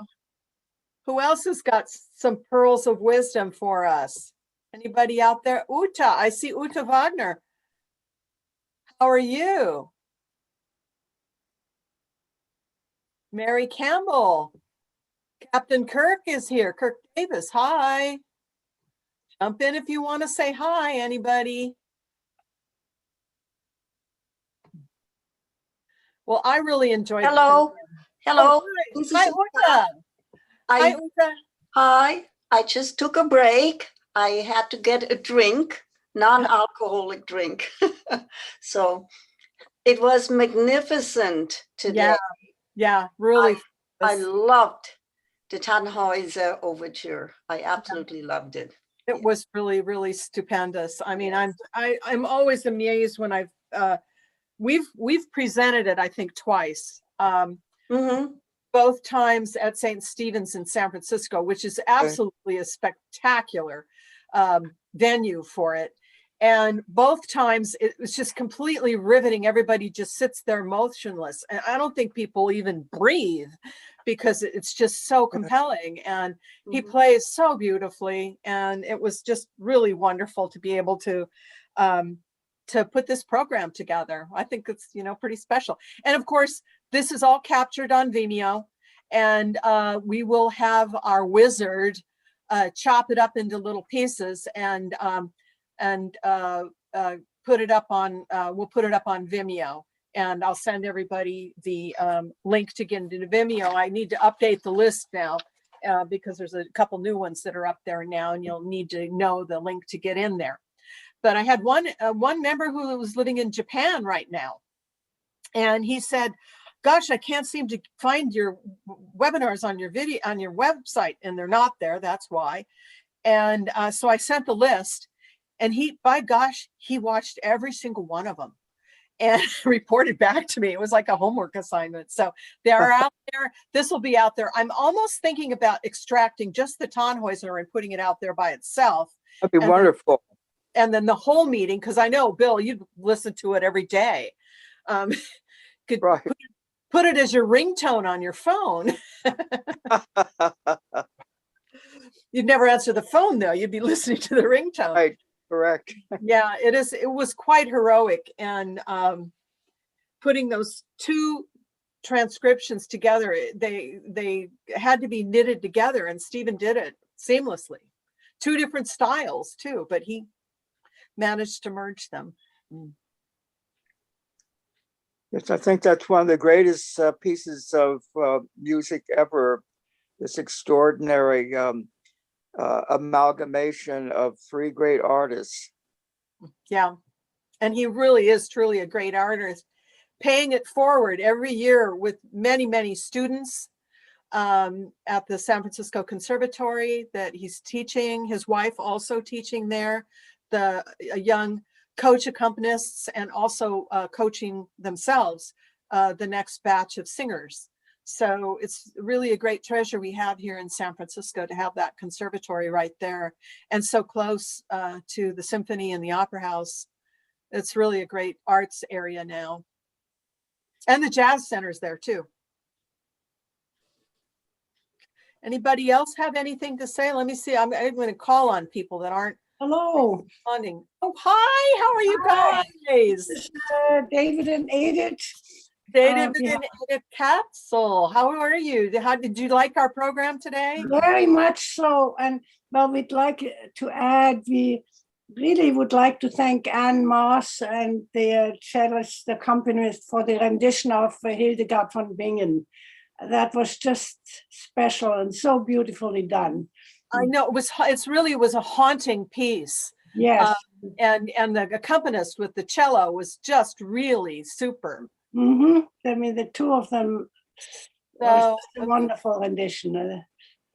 who else has got some pearls of wisdom for us? Anybody out there? Uta, I see Uta Wagner. How are you? Mary Campbell. Captain Kirk is here. Kirk Davis, hi. Jump in if you want to say hi, anybody. Well, I really enjoyed it. Hello. Hello. Oh, hi, Uta. Hi, Uta. Hi. I just took a break. I had to get a drink, non-alcoholic drink. So it was magnificent today. Yeah, really. I loved the Tannhäuser overture. I absolutely loved it. It was really, really stupendous. I mean, I'm always amazed when we've presented it, I think, twice. Both times at St. Stephen's in San Francisco, which is absolutely a spectacular venue for it. And both times it was just completely riveting. Everybody just sits there motionless. And I don't think people even breathe because it's just so compelling. And he plays so beautifully. And it was just really wonderful to be able to put this program together. I think it's, pretty special. And of course, this is all captured on Vimeo, and we will have our wizard chop it up into little pieces and put it up on, we'll put it up on Vimeo, and I'll send everybody the link to get into Vimeo. I need to update the list now because there's a couple new ones that are up there now, and you'll need to know the link to get in there. But I had one member who was living in Japan right now, and he said, gosh, I can't seem to find your webinars on your website, and they're not there. That's why. And so I sent the list, and he watched every single one of them. and reported back to me. It was like a homework assignment. So they are out there. This will be out there. I'm almost thinking about extracting just the Tannhäuser and putting it out there by itself. That'd be wonderful. And then the whole meeting, because I know, Bill, you'd listen to it every day. Could put it as your ringtone on your phone. You'd never answer the phone, though. You'd be listening to the ringtone. Right. Correct. Yeah, it is. It was quite heroic, and putting those two transcriptions together, they had to be knitted together, and Stephen did it seamlessly. Two different styles too, but he managed to merge them. Yes, I think that's one of the greatest pieces of music ever. This extraordinary amalgamation of three great artists. Yeah, and he really is truly a great artist, paying it forward every year with many, many students at the San Francisco Conservatory that he's teaching, his wife also teaching there, the young coach accompanists, and also coaching themselves the next batch of singers. So it's really a great treasure we have here in San Francisco to have that conservatory right there and so close to the symphony and the opera house. It's really a great arts area now. And the jazz center's there too. Anybody else have anything to say? Let me see. I'm going to call on people that aren't responding. Oh, hi. How are you guys? David and Edith. David and Edith Capsule. How are you? How did you like our program today? Very much so. And well, we'd like to add, we really would like to thank Anne Moss and the cellist accompanist for the rendition of Hildegard von Bingen. That was just special and so beautifully done. I know it really was a haunting piece. Yes. And the accompanist with the cello was just really superb. Mm-hmm. I mean, the two of them, was a wonderful rendition. It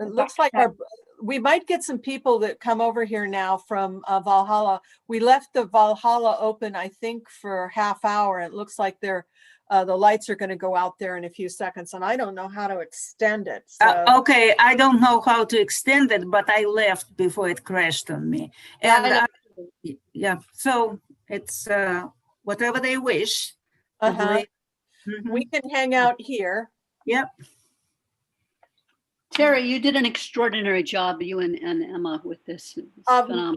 looks like we might get some people that come over here now from Valhalla. We left the Valhalla open, I think, for half hour. It looks like the lights are going to go out there in a few seconds, and I don't know how to extend it. So. Okay, I don't know how to extend it, but I left before it crashed on me. And yeah, so it's whatever they wish. We can hang out here. Yep. Terry, you did an extraordinary job, you and Emma, with this.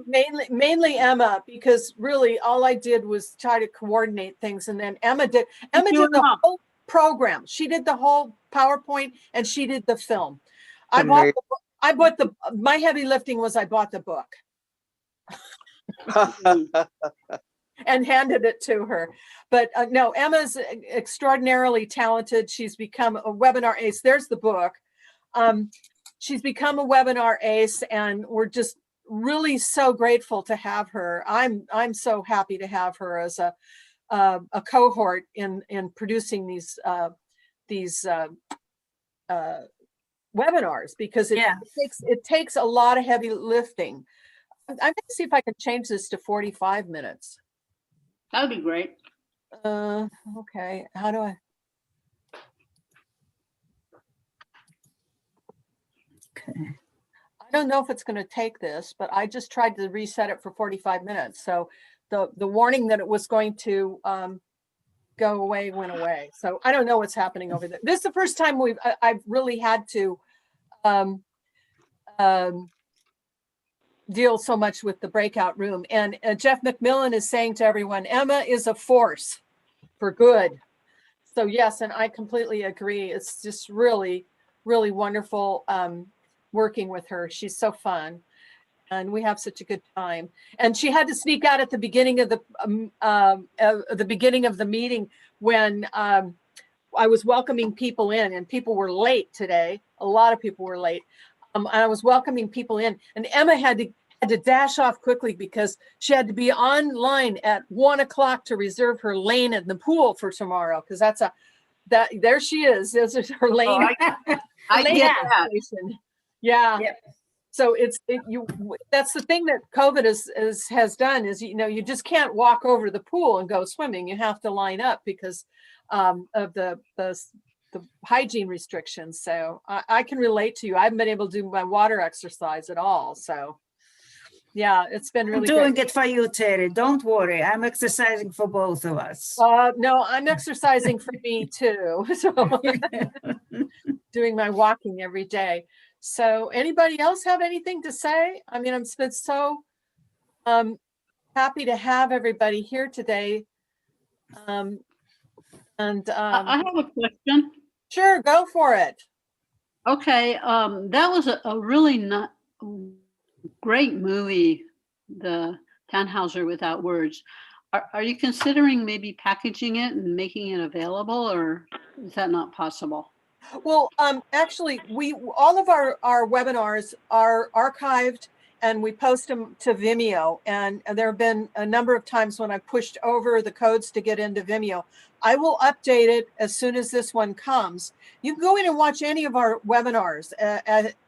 Mainly Emma, because really all I did was try to coordinate things, and then Emma did the whole program. She did the whole PowerPoint, and she did the film. I bought my heavy lifting was I bought the book. And handed it to her. But no, Emma's extraordinarily talented. She's become a webinar ace. There's the book. She's become a webinar ace, and we're just really so grateful to have her. I'm so happy to have her as a cohort in producing these webinars, because it takes a lot of heavy lifting. I'm going to see if I can change this to 45 minutes. That would be great. Okay. How do I? Okay. I don't know if it's going to take this, but I just tried to reset it for 45 minutes. So the warning that it was going to go away went away. So I don't know what's happening over there. This is the first time I've really had to deal so much with the breakout room. And Jeff McMillan is saying to everyone, Emma is a force for good. So yes, and I completely agree. It's just really, really wonderful working with her. She's so fun, and we have such a good time. And she had to sneak out at the beginning of the meeting when I was welcoming people in, and people were late today. A lot of people were late. I was welcoming people in, and Emma had to dash off quickly because she had to be online at 1 o'clock to reserve her lane in the pool for tomorrow. Because there she is. This is her lane. I get that. Yeah. Yep. So that's the thing that COVID has done is, you just can't walk over the pool and go swimming. You have to line up because of the hygiene restrictions. So I can relate to you. I haven't been able to do my water exercise at all. So yeah, it's been really I'm doing great. it for you, Terry. Don't worry. I'm exercising for both of us. No, I'm exercising for me too. So doing my walking every day. So anybody else have anything to say? I mean, I'm been so happy to have everybody here today. I have a question. Sure, go for it. Okay, that was a really not great movie, the Tannhauser Without Words. Are you considering maybe packaging it and making it available, or is that not possible? Well, actually, all of our webinars are archived and we post them to Vimeo. And there have been a number of times when I pushed over the codes to get into Vimeo. I will update it as soon as this one comes. You can go in and watch any of our webinars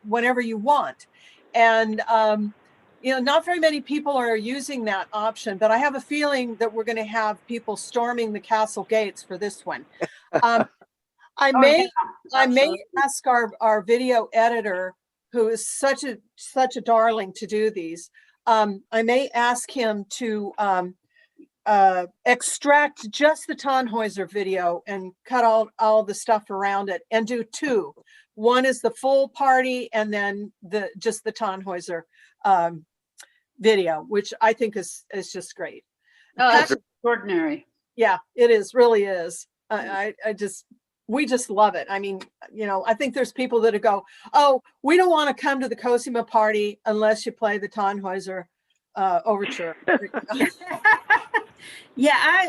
whenever you want. And not very many people are using that option, but I have a feeling that we're going to have people storming the castle gates for this one. I may ask our video editor, who is such a darling to do these. I may ask him to extract just the Tannhäuser video and cut all the stuff around it and do two. One is the full party, and then just the Tannhäuser video, which I think is just great. Oh, that's extraordinary. Yeah, it is, really is. We just love it. I mean, I think there's people that go, oh, we don't want to come to the Cosima Party unless you play the Tannhäuser overture. Yeah,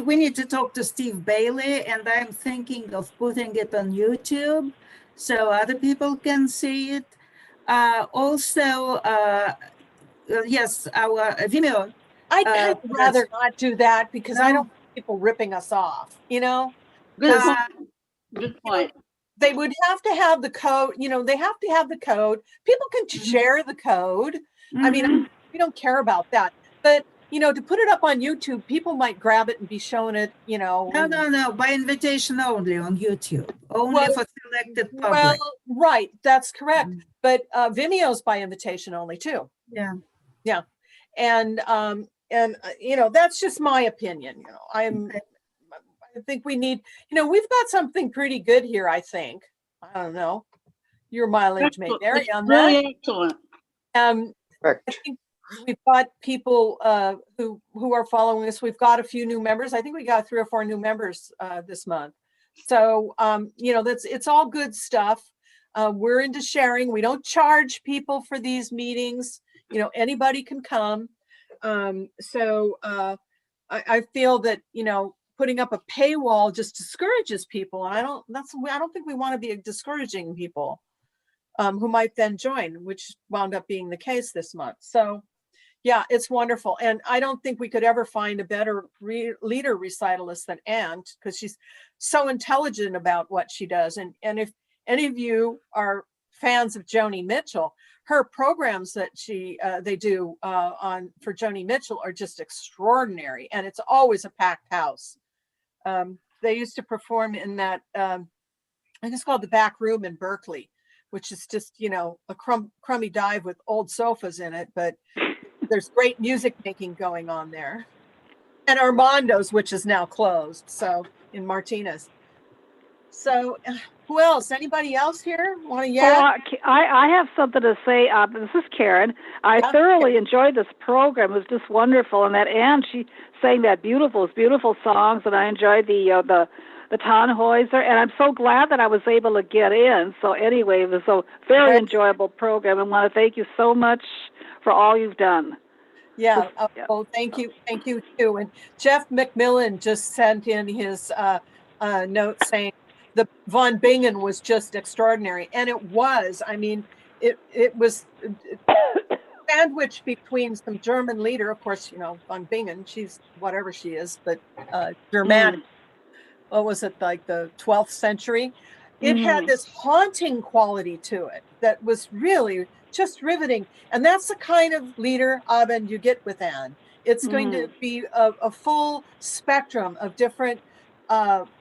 we need to talk to Steve Bailey, and I'm thinking of putting it on YouTube so other people can see it. Also, yes, our Vimeo. I'd kind of rather not do that because I don't want people ripping us off, Good point. They would have to have the code, they have to have the code. People can share the code. I mean, we don't care about that. But, to put it up on YouTube, people might grab it and be shown it, No, by invitation only on YouTube. Only for selected public. Well, right, that's correct. But Vimeo's by invitation only too. Yeah. Yeah. And that's just my opinion. I think we need, we've got something pretty good here, I think. I don't know. Your mileage may vary on that. Really excellent. I think we've got people who are following us. We've got a few new members. I think we got 3 or 4 new members this month. So, it's all good stuff. We're into sharing. We don't charge people for these meetings. Anybody can come. So I feel that, putting up a paywall just discourages people. And I don't think we want to be discouraging people who might then join, which wound up being the case this month. So yeah, it's wonderful. And I don't think we could ever find a better leader recitalist than Anne, because she's so intelligent about what she does. And if any of you are fans of Joni Mitchell, her programs that they do for Joni Mitchell are just extraordinary, and it's always a packed house. They used to perform in that I think it's called the Back Room in Berkeley, which is just a crummy dive with old sofas in it, but there's great music making going on there. And Armando's, which is now closed, so in Martinez. So who else? Anybody else here want to yell? I have something to say. This is Karen. I thoroughly enjoyed this program. It was just wonderful. And that Anne, she sang that beautiful songs, and I enjoyed the Tannhäuser. And I'm so glad that I was able to get in. So anyway, it was a very enjoyable program. I want to thank you so much for all you've done. Yeah. Well, thank you too. And Jeff McMillan just sent in his note saying the von Bingen was just extraordinary, and it was. I mean, it was sandwiched between some German leader, of course, von Bingen. She's whatever she is, but Germanic. What was it, like the 12th century? It had this haunting quality to it that was really just riveting. And that's the kind of leader, Abend, you get with Anne. It's going to be a full spectrum of different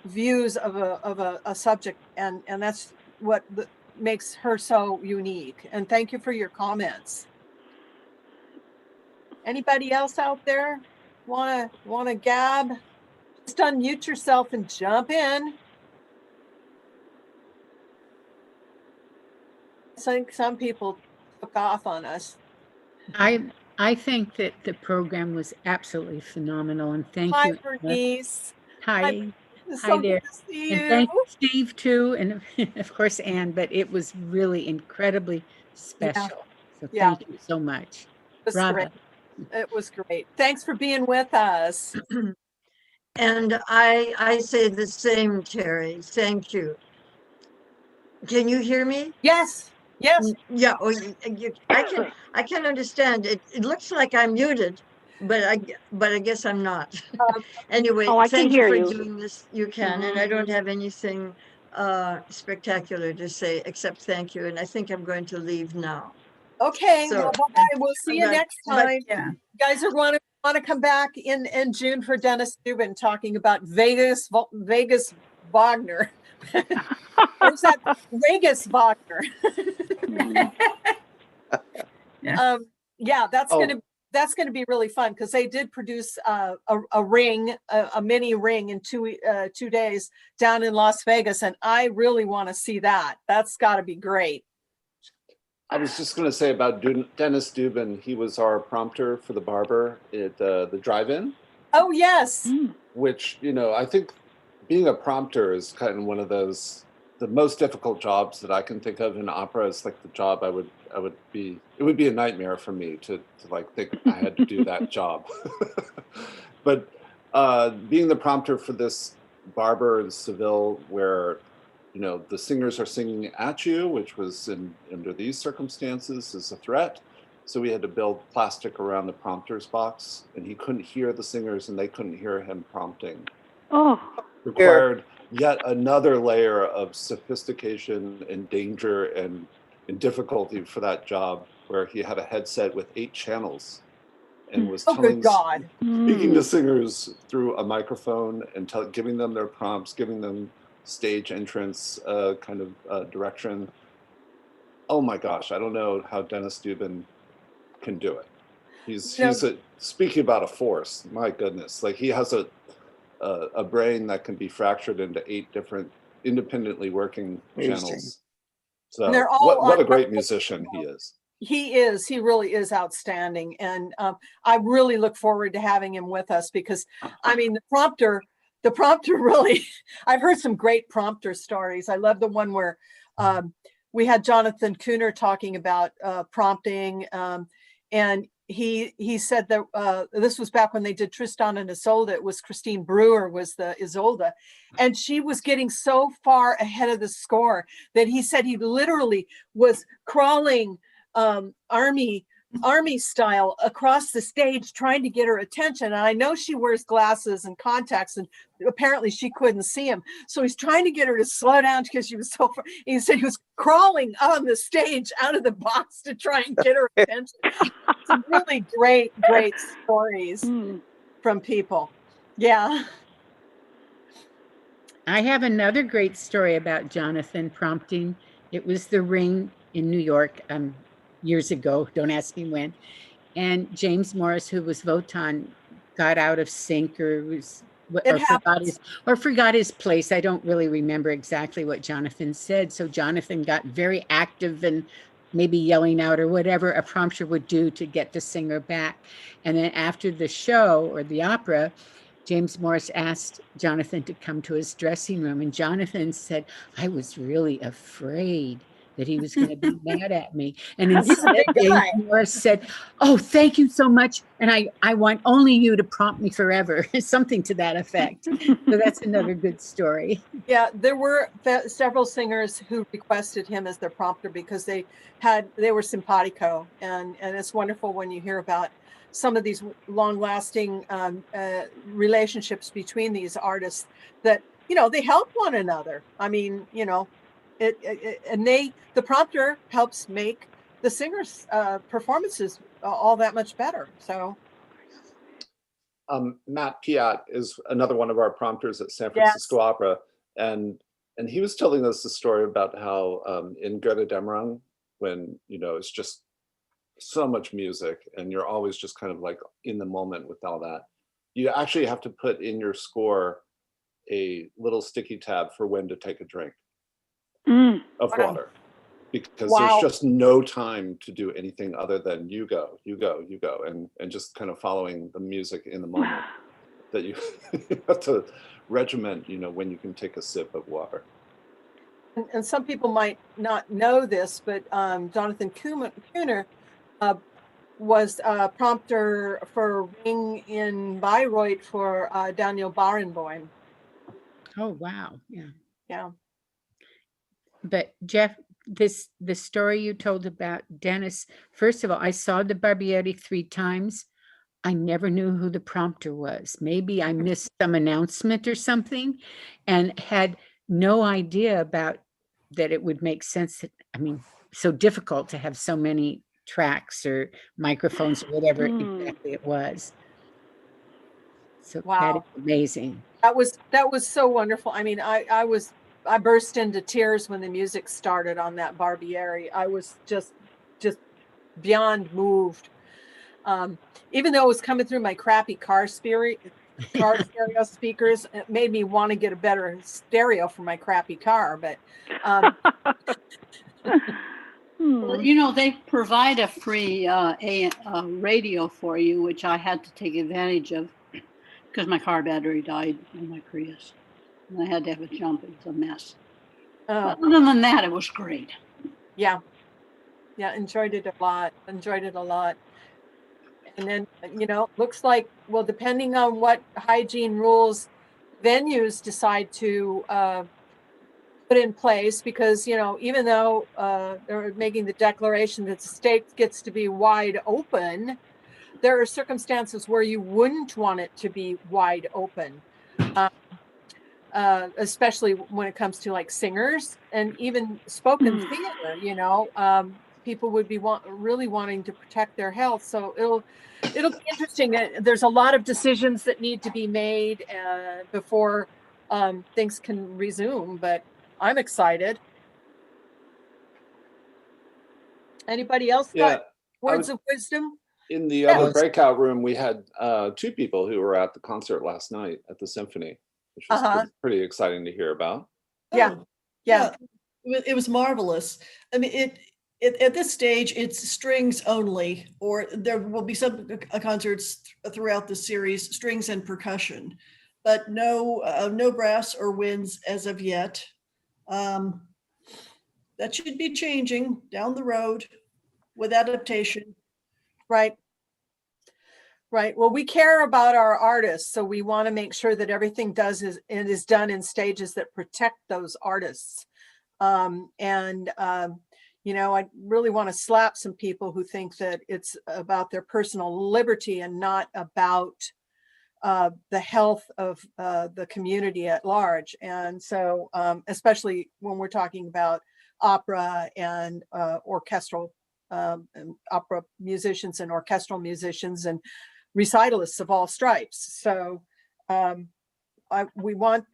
views of a subject. And that's what makes her so unique. And thank you for your comments. Anybody else out there wanna gab? Just unmute yourself and jump in. I think some people took off on us. I think that the program was absolutely phenomenal, and thank Hi, you. Bernice. Hi. It's Hi so there. good to see And you. thank Steve too, and of course Anne, but it was really incredibly special. So Yeah. thank you so much. It was Bravo. great. It was great. Thanks for being with us. And I say the same, Terry. Thank you. Can you hear me? Yes. Yes. Yeah. Oh, I can understand. It looks like I'm muted, but I guess I'm not. Anyway, Oh, I can thank hear you you. for doing this. You can, and I don't have anything spectacular to say except thank you. And I think I'm going to leave now. Okay. So, Well, bye-bye. We'll see you bye. next Bye. time. Yeah. You guys are want to come back in June for Dennis Dubin talking about Vegas Wagner. Or is that Vegas Wagner? Yeah, that's gonna be really fun because they did produce a ring, a mini ring in 2 days down in Las Vegas, and I really want to see that. That's got to be great. I was just going to say about Dennis Dubin. He was our prompter for the barber at the drive-in. Oh, yes. Which, I think being a prompter is kind of one of those, the most difficult jobs that I can think of in opera. It's like the job it would be a nightmare for me to like think I had to do that job. But being the prompter for this barber in Seville where the singers are singing at you, which was under these circumstances is a threat. So we had to build plastic around the prompter's box, and he couldn't hear the singers and they couldn't hear him prompting. Oh. Required yet another layer of sophistication and danger and difficulty for that job, where he had a headset with 8 channels and was good God. Speaking to singers through a microphone and giving them their prompts, giving them stage entrance kind of direction. Oh my gosh, I don't know how Dennis Dubin can do it. He's speaking about a force. My goodness, like he has a brain that can be fractured into 8 different independently working channels. So what a great musician he is. He is. He really is outstanding, and I really look forward to having him with us because, I mean, the prompter really, I've heard some great prompter stories. I love the one where we had Jonathan Kuhner talking about prompting, and he said that this was back when they did Tristan and Isolde. It was Christine Brewer was the Isolde, and she was getting so far ahead of the score that he said he literally was crawling army style across the stage trying to get her attention. And I know she wears glasses and contacts, and apparently she couldn't see him. So he's trying to get her to slow down because she was so far. He said he was crawling on the stage out of the box to try and get her attention. Some really great stories from people. Yeah. I have another great story about Jonathan prompting. It was the Ring in New York years ago. Don't ask me when. And James Morris, who was Wotan, got out of sync or forgot his place. I don't really remember exactly what Jonathan said. So Jonathan got very active and maybe yelling out or whatever a prompter would do to get the singer back. And then after the show or the opera, James Morris asked Jonathan to come to his dressing room. And Jonathan said, I was really afraid that he was going to be mad at me. And instead, James Morris said, oh, thank you so much. And I want only you to prompt me forever. Something to that effect. So that's another good story. Yeah, there were several singers who requested him as their prompter because they were simpatico. And it's wonderful when you hear about some of these long-lasting relationships between these artists that, they help one another. I mean, the prompter helps make the singers' performances all that much better. So. Matt Piat is another one of our prompters at San Francisco Opera, and he was telling us the story about how in Götterdämmerung, when it's just so much music and you're always just kind of like in the moment with all that, you actually have to put in your score a little sticky tab for when to take a drink of water, because there's just no time to do anything other than you go, and just kind of following the music in the moment that you have to regiment, when you can take a sip of water. And some people might not know this, but Jonathan Kuhner was a prompter for Ring in Bayreuth for Daniel Barenboim. Oh, wow. Yeah. Yeah. But Jeff, the story you told about Dennis, first of all, I saw the Barbieri 3 times. I never knew who the prompter was. Maybe I missed some announcement or something and had no idea about that it would make sense. I mean, so difficult to have so many tracks or microphones or whatever exactly it was. So that is amazing. That was so wonderful. I mean, I burst into tears when the music started on that Barbieri. I was just beyond moved. Even though it was coming through my crappy car stereo speakers, it made me want to get a better stereo for my crappy car. But well, they provide a free radio for you, which I had to take advantage of because my car battery died in my Prius. And I had to have a jump. It was a mess. But other than that, it was great. Yeah, enjoyed it a lot. And then, looks like, well, depending on what hygiene rules venues decide to put in place, because, even though they're making the declaration that the state gets to be wide open, there are circumstances where you wouldn't want it to be wide open, especially when it comes to like singers and even spoken theater, people would be really wanting to protect their health. So it'll be interesting. There's a lot of decisions that need to be made before things can resume, but I'm excited. Anybody else got words of wisdom? In the other breakout room, we had 2 people who were at the concert last night at the symphony, which was pretty exciting to hear about. Yeah. It was marvelous. I mean, at this stage, it's strings only, or there will be some concerts throughout the series, strings and percussion, but no brass or winds as of yet. That should be changing down the road with adaptation. Right. Well, we care about our artists, so we want to make sure that everything is done in stages that protect those artists. I really want to slap some people who think that it's about their personal liberty and not about the health of the community at large. And so, especially when we're talking about opera and orchestral opera musicians and orchestral musicians and recitalists of all stripes. So we want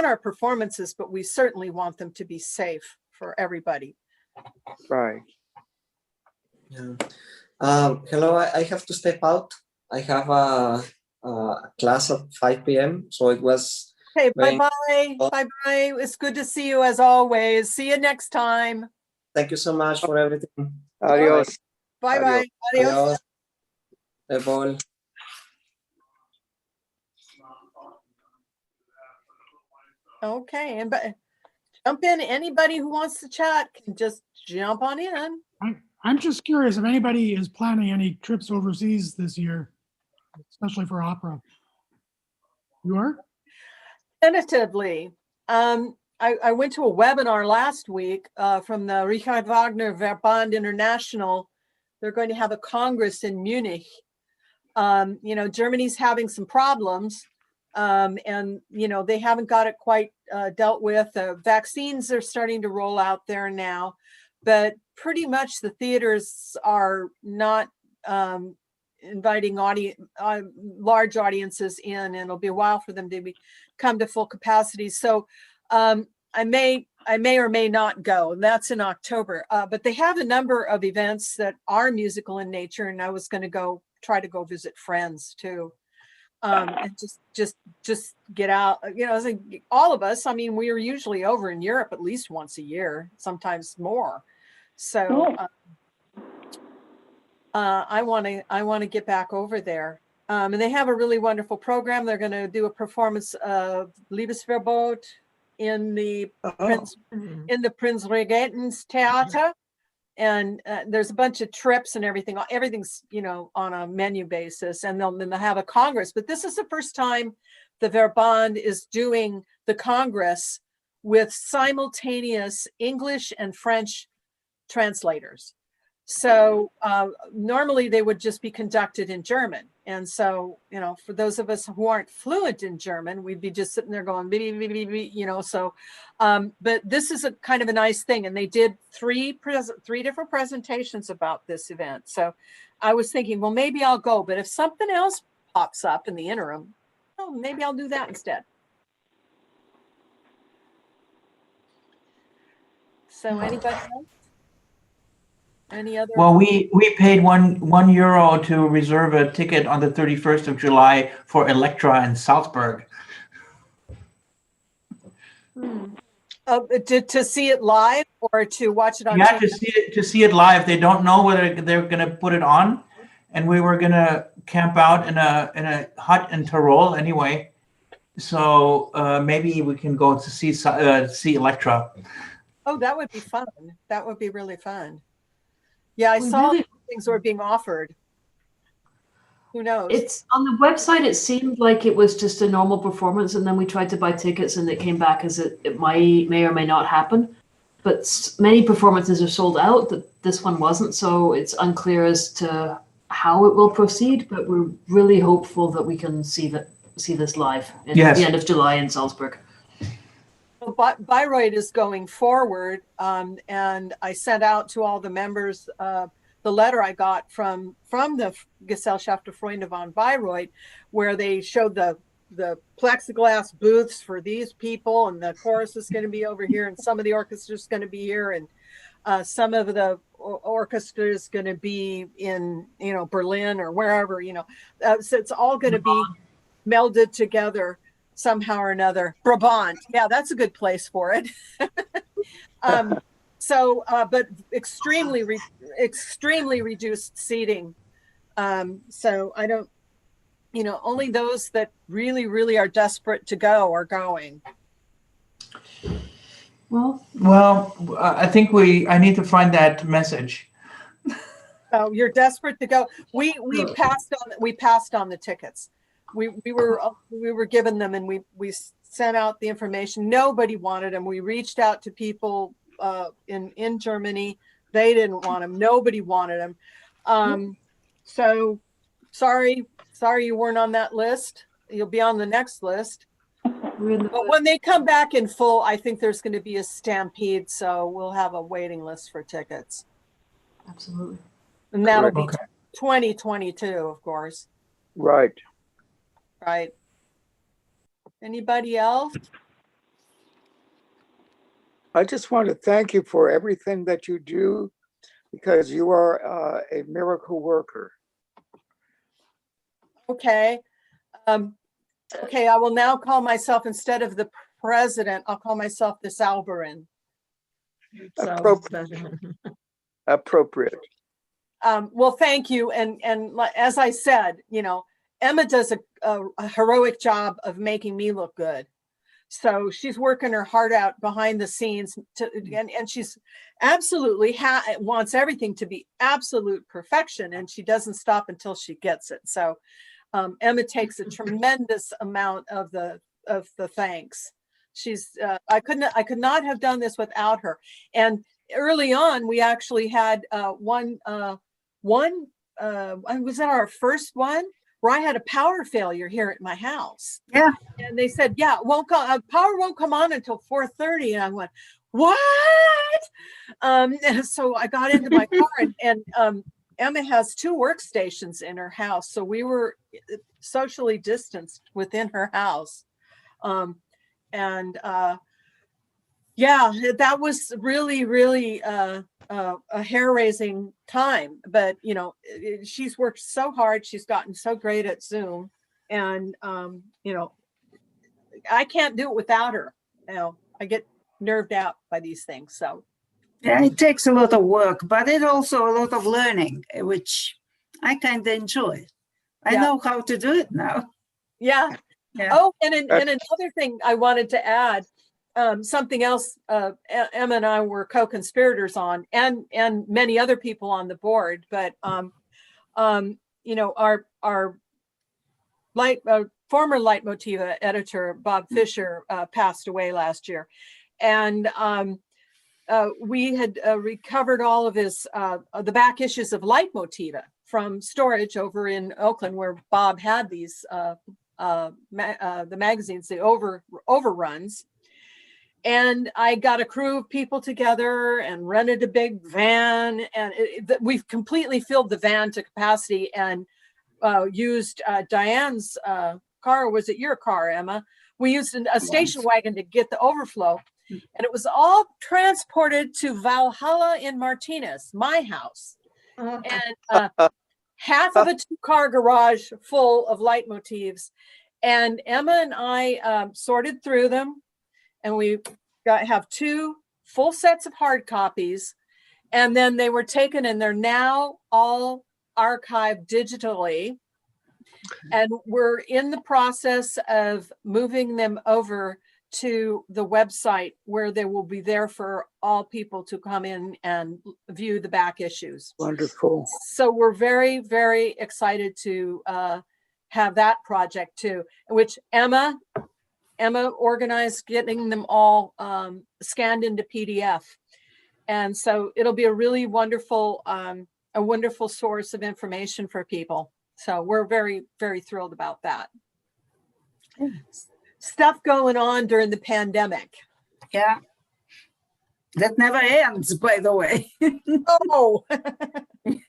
our performances, but we certainly want them to be safe for everybody. Right. Yeah. Hello, I have to step out. I have a class at 5 p.m. So it was. Okay, bye-bye. Bye-bye. It's good to see you as always. See you next time. Thank you so much for everything. Adios. Bye-bye. Adios. Adios. Okay, and jump in. Anybody who wants to chat can just jump on in. I'm just curious if anybody is planning any trips overseas this year, especially for opera. You are? Tentatively. I went to a webinar last week from the Richard Wagner Verband International. They're going to have a congress in Munich. Germany's having some problems, And, you know, they haven't got it quite dealt with. Vaccines are starting to roll out there now, but pretty much the theaters are not inviting large audiences in, and it'll be a while for them to come to full capacity. So I may or may not go. That's in October, but they have a number of events that are musical in nature, and I was going to try to go visit friends too. And just get out, you know, I think all of us, I mean, we are usually over in Europe at least once a year, sometimes more. So I want to get back over there. And they have a really wonderful program. They're going to do a performance of Liebesverbot in the Prinzregenten's Theater. And there's a bunch of trips and everything. Everything's, you know, on a menu basis, and then they'll have a Congress. But this is the first time the Verband is doing the Congress with simultaneous English and French translators. So normally they would just be conducted in German. And so, you know, for those of us who aren't fluent in German, we'd be just sitting there going, you know, so, but this is a kind of a nice thing. And they did three different presentations about this event. So I was thinking, well, maybe I'll go, but if something else pops up in the interim, oh, maybe I'll do that instead. So anybody else? Any other? Well, we paid one euro to reserve a ticket on the 31st of July for Elektra in Salzburg. To see it live or to watch it on Yeah, TV? to see it live. They don't know whether they're going to put it on, and we were going to camp out in a hut in Tyrol anyway. So maybe we can go to see Elektra. Oh, that would be fun. That would be really fun. Yeah, I saw things were being offered. Who knows? It's on the website. It seemed like it was just a normal performance, and then we tried to buy tickets, and it came back as it may or may not happen. But many performances are sold out. That this one wasn't, so it's unclear as to how it will proceed. But we're really hopeful that we can see this live at the end of July in Salzburg. Well, Bayreuth is going forward, and I sent out to all the members the letter I got from the Gesellschaft der Freunde von Bayreuth, where they showed the plexiglass booths for these people, and the chorus is going to be over here, and some of the orchestra is going to be here, and some of the orchestra is going to be in, you know, Berlin or wherever, you know. So it's all going to be melded together somehow or another. Brabant, yeah, that's a good place for it. But extremely reduced seating. So I don't, you know, only those that really are desperate to go are going. Well, I think I need to find that message. So you're desperate to go. We passed on the tickets. We were given them, and we sent out the information. Nobody wanted them. We reached out to people in Germany. They didn't want them. Nobody wanted them. So sorry you weren't on that list. You'll be on the next list. But when they come back in full, I think there's going to be a stampede. So we'll have a waiting list for tickets. Absolutely. And that'll be 2022, of course. Right. Right. Anybody else? I just want to thank you for everything that you do, because you are a miracle worker. Okay. Okay, I will now call myself, instead of the president, I'll call myself the Sauberin. Appropriate. Well, thank you. And as I said, you know, Emma does a heroic job of making me look good. So she's working her heart out behind the scenes and she's absolutely wants everything to be absolute perfection, and she doesn't stop until she gets it. So Emma takes a tremendous amount of the thanks. She's I could not have done this without her. And early on, we actually had was that our first one? where I had a power failure here at my house. Yeah. And they said, yeah, power won't come on until 4:30. And I went, what? And so I got into my car and Emma has 2 workstations in her house. So we were socially distanced within her house. Yeah, that was really, really a hair-raising time. But, you know, she's worked so hard. She's gotten so great at Zoom. And, you know, I can't do it without her. You know, I get nerved out by these things. So. Yeah, it takes a lot of work, but it's also a lot of learning, which I kind of enjoy. I know how to do it now. Yeah. Oh, and another thing I wanted to add, something else Emma and I were co-conspirators on, and many other people on the board, but you know, our former Leitmotiva editor, Bob Fisher, passed away last year. And we had recovered all of his, the back issues of Leitmotiva from storage over in Oakland, where Bob had these, the magazines, the overruns. And I got a crew of people together and rented a big van, and we've completely filled the van to capacity and used Diane's car. Was it your car, Emma? We used a station wagon to get the overflow. And it was all transported to Valhalla in Martinez, my house. And half of a 2-car garage full of leitmotifs. And Emma and I sorted through them. And we have 2 full sets of hard copies. And then they were taken, and they're now all archived digitally. And we're in the process of moving them over to the website, where they will be there for all people to come in and view the back issues. Wonderful. So we're very, very excited to have that project too, which Emma organized getting them all scanned into PDF. And so it'll be a really wonderful, a wonderful source of information for people. So we're very, very thrilled about that. Stuff going on during the pandemic. Yeah. That never ends, by the way. Oh,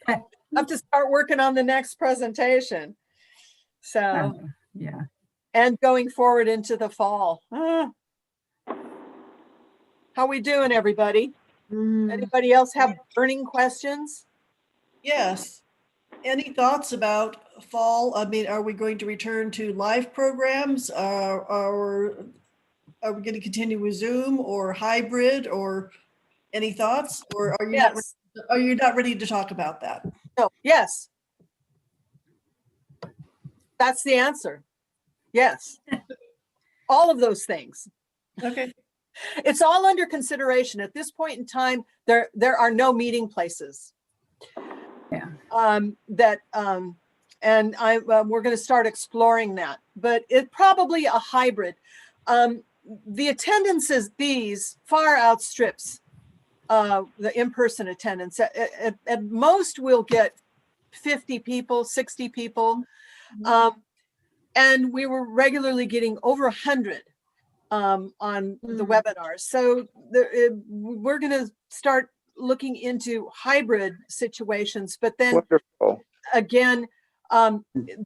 I have to start working on the next presentation. So, yeah. And going forward into the fall. How we doing, everybody? Anybody else have burning questions? Yes. Any thoughts about fall? I mean, are we going to return to live programs? Are we going to continue with Zoom or hybrid, or any thoughts? Or are you not ready to talk about that? No. Yes. That's the answer. Yes. All of those things. Okay. It's all under consideration. At this point in time, there are no meeting places. Yeah. And we're going to start exploring that, but it probably a hybrid. The attendances, these far outstrips the in-person attendance. At most, we'll get 50 people, 60 people. And we were regularly getting over 100 on the webinars. So we're going to start looking into hybrid situations, but then again,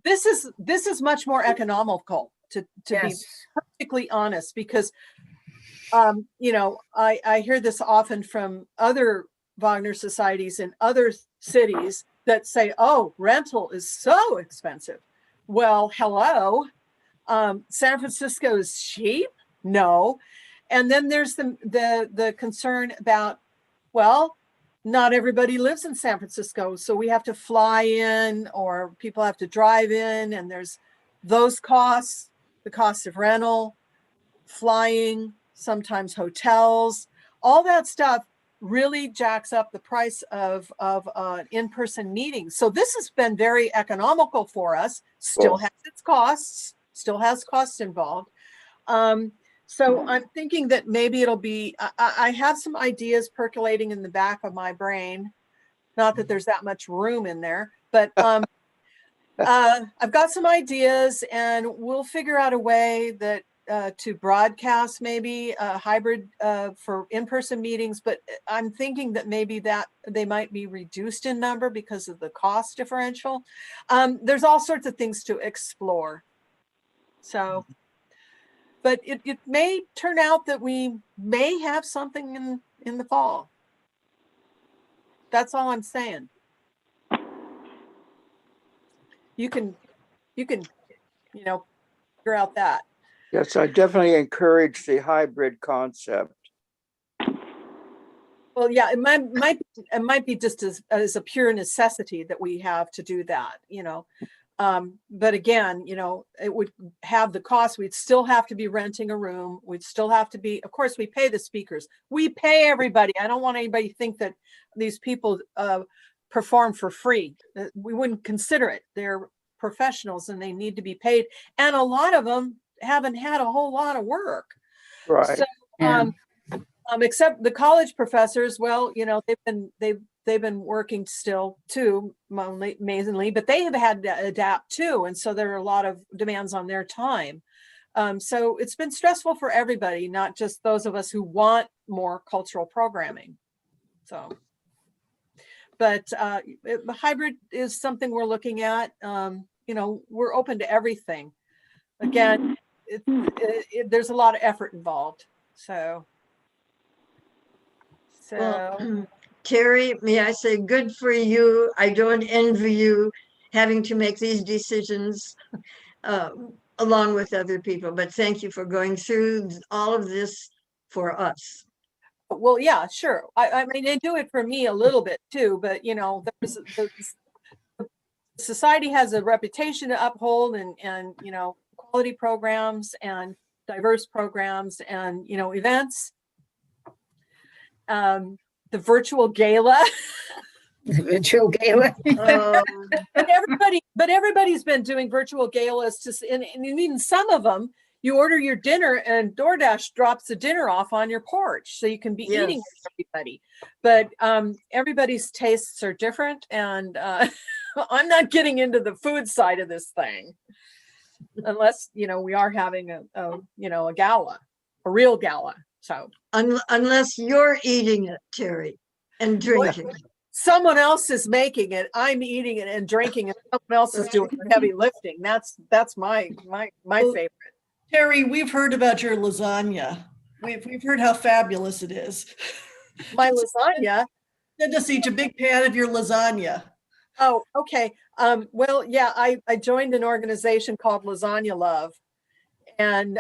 this is much more economical to be perfectly honest, because you know, I hear this often from other Wagner societies in other cities that say, oh, rental is so expensive. Well, hello, San Francisco is cheap? No. And then there's the concern about, well, not everybody lives in San Francisco, so we have to fly in, or people have to drive in, and there's those costs, the cost of rental, flying, sometimes hotels, all that stuff really jacks up the price of an in-person meeting. So this has been very economical for us, still has its costs, still has costs involved. So I'm thinking that maybe it'll be, I have some ideas percolating in the back of my brain. Not that there's that much room in there, but I've got some ideas, and we'll figure out a way that to broadcast maybe a hybrid for in-person meetings, but I'm thinking that maybe that they might be reduced in number because of the cost differential. There's all sorts of things to explore. So, but it may turn out that we may have something in the fall. That's all I'm saying. You can, figure out that. Yes, I definitely encourage the hybrid concept. Well, yeah, it might be just as a pure necessity that we have to do that, but again, it would have the cost. We'd still have to be renting a room. We'd still have to be, of course, we pay the speakers. We pay everybody. I don't want anybody to think that these people perform for free. We wouldn't consider it. They're professionals and they need to be paid. And a lot of them haven't had a whole lot of work. Right. So, except the college professors, well, they've been working still too, amazingly, but they have had to adapt too. And so there are a lot of demands on their time. So it's been stressful for everybody, not just those of us who want more cultural programming. So, but hybrid is something we're looking at. We're open to everything. Again, there's a lot of effort involved. So. Well, Terry, may I say, good for you. I don't envy you having to make these decisions along with other people, but thank you for going through all of this for us. Well, yeah, sure. I mean, they do it for me a little bit too, but the society has a reputation to uphold, and quality programs and diverse programs and events. The virtual gala. The virtual gala. but everybody's been doing virtual galas, and even some of them, you order your dinner and DoorDash drops the dinner off on your porch, so you can be eating with everybody. But everybody's tastes are different, and I'm not getting into the food side of this thing, unless we are having a gala, a real gala. So unless you're eating it, Terry, and drinking. Someone else is making it. I'm eating it and drinking it. Someone else is doing the heavy lifting. That's my favorite. Terry, we've heard about your lasagna. We've heard how fabulous it is. My lasagna? Send us each a big pan of your lasagna. Oh, okay. Well, yeah, I joined an organization called Lasagna Love, and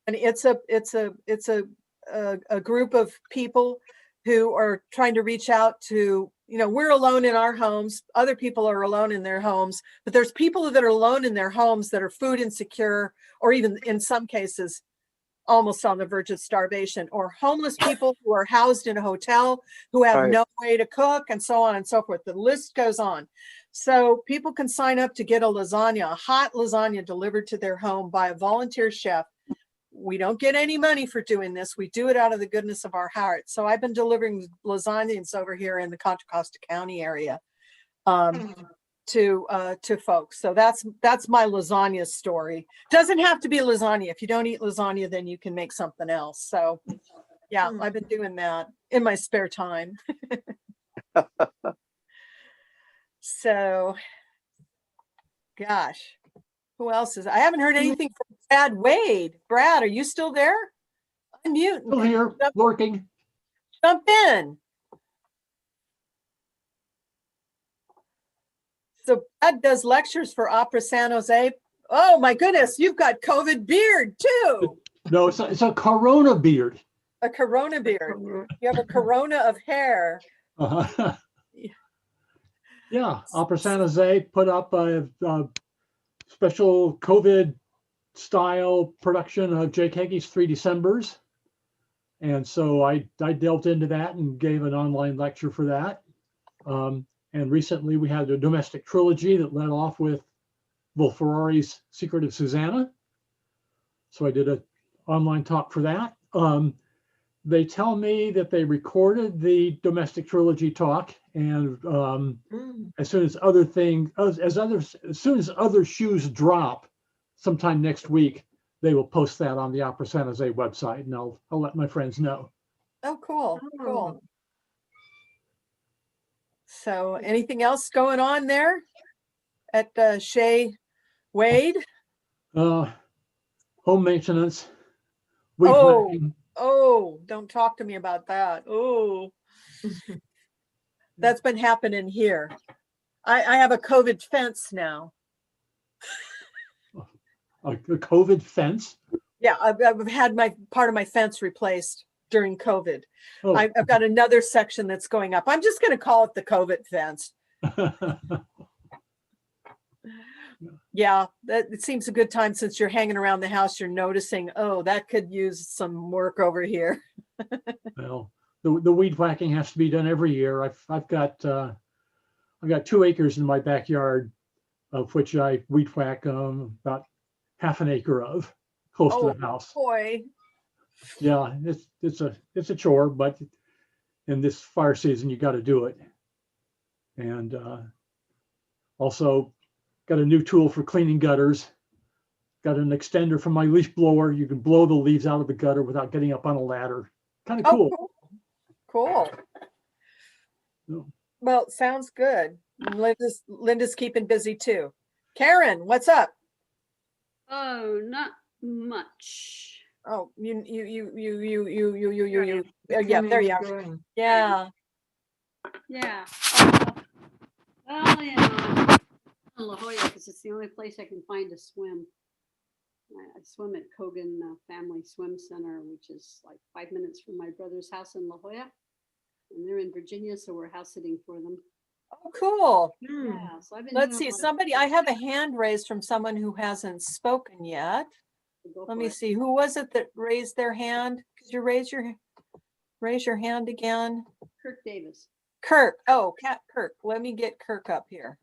it's a group of people who are trying to reach out to, we're alone in our homes. Other people are alone in their homes, but there's people that are alone in their homes that are food insecure, or even in some cases, almost on the verge of starvation, or homeless people who are housed in a hotel who have no way to cook, and so on and so forth. The list goes on. So people can sign up to get a lasagna, a hot lasagna delivered to their home by a volunteer chef. We don't get any money for doing this. We do it out of the goodness of our heart. So I've been delivering lasagnas over here in the Contra Costa County area to folks. So that's my lasagna story. Doesn't have to be lasagna. If you don't eat lasagna, then you can make something else. So yeah, I've been doing that in my spare time. So, gosh, who else is? I haven't heard anything from Brad Wade. Brad, are you still there? Unmute. Still here, working. Jump in. So Brad does lectures for Opera San Jose. Oh my goodness, you've got COVID beard too. No, it's a corona beard. A corona beard. You have a corona of hair. Uh-huh. Yeah, Opera San Jose put up a special COVID style production of Jake Hagee's 3 Decembers. And so I delved into that and gave an online lecture for that. And recently we had a domestic trilogy that led off with Wolf Ferrari's Secret of Susanna. So I did an online talk for that. They tell me that they recorded the domestic trilogy talk And as soon as other things, as soon as other shoes drop, sometime next week, they will post that on the Opera San Jose website, and I'll let my friends know. Oh, cool, cool. So anything else going on there at Shea Wade? Home maintenance, weed whacking. Oh, don't talk to me about that. Oh, that's been happening here. I have a COVID fence now. A COVID fence? Yeah, I've had my part of my fence replaced during COVID. Oh. I've got another section that's going up. I'm just going to call it the COVID fence. Yeah, it seems a good time since you're hanging around the house. You're noticing, oh, that could use some work over here. Well, the weed whacking has to be done every year. I've got 2 acres in my backyard, of which I weed whack about half an acre of, close to the house. Boy. Yeah, it's a chore, but in this fire season, you got to do it. And also got a new tool for cleaning gutters. Got an extender from my leaf blower. You can blow the leaves out of the gutter without getting up on a ladder. Kind of cool. Cool. Well, sounds good. Linda's keeping busy too. Karen, what's up? Oh, not much. Oh, you. Yeah, there you are. Yeah. Yeah. Well, you know, in La Jolla because it's the only place I can find to swim. I swim at Kogan Family Swim Center, which is like 5 minutes from my brother's house in La Jolla, and they're in Virginia, so we're house sitting for them. Oh, cool. Yeah, so I've been Let's doing see. a lot of- I have a hand raised from someone who hasn't spoken yet. Let me see. Who was it that raised their hand? Could you raise your hand again? Kirk Davis. Kirk. Oh, Kirk. Let me get Kirk up here.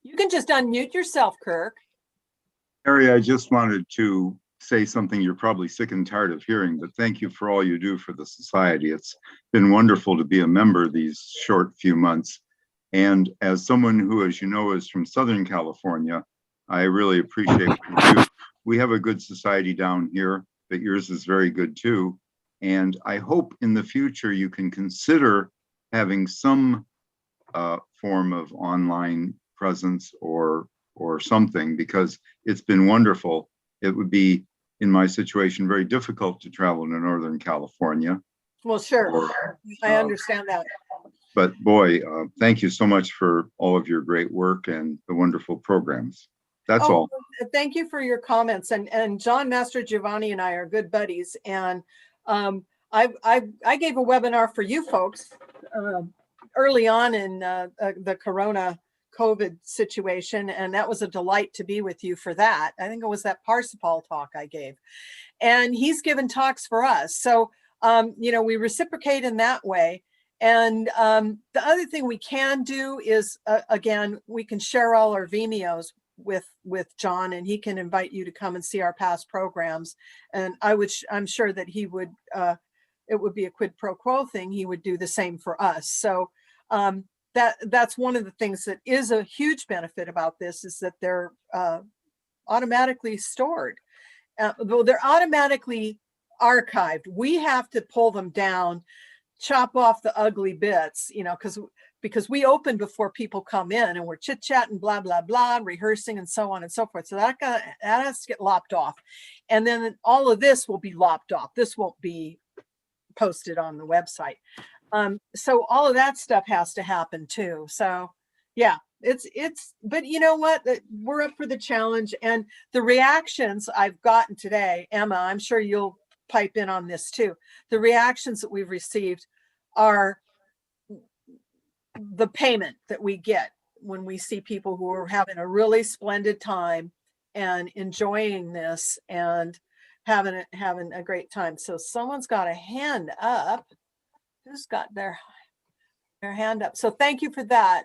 You can just unmute yourself, Kirk. Harry, I just wanted to say something you're probably sick and tired of hearing, but thank you for all you do for the society. It's been wonderful to be a member these short few months. And as someone who, as you know, is from Southern California, I really appreciate what you do. We have a good society down here, but yours is very good too. And I hope in the future you can consider having some form of online presence or something, because it's been wonderful. It would be, in my situation, very difficult to travel to Northern California. Well, sure. I understand that. But boy, thank you so much for all of your great work and the wonderful programs. That's all. Thank you for your comments. And John Master Giovanni and I are good buddies. And I gave a webinar for you folks early on in the Corona COVID situation, and that was a delight to be with you for that. I think it was that Parsifal talk I gave, and he's given talks for us. So, we reciprocate in that way. And the other thing we can do is, again, we can share all our Vimeos with John, and he can invite you to come and see our past programs. And I'm sure that he would, it would be a quid pro quo thing. He would do the same for us. So, that's one of the things that is a huge benefit about this, is that they're automatically stored. Though they're automatically archived, we have to pull them down, chop off the ugly bits, because we open before people come in and we're chit-chatting, blah, blah, blah, rehearsing and so on and so forth. So that has to get lopped off. And then all of this will be lopped off. This won't be posted on the website. So all of that stuff has to happen too. So yeah, but you know what? We're up for the challenge, and the reactions I've gotten today, Emma, I'm sure you'll pipe in on this too. The reactions that we've received are the payment that we get when we see people who are having a really splendid time and enjoying this and having a great time. So someone's got a hand up. Who's got their hand up? So thank you for that,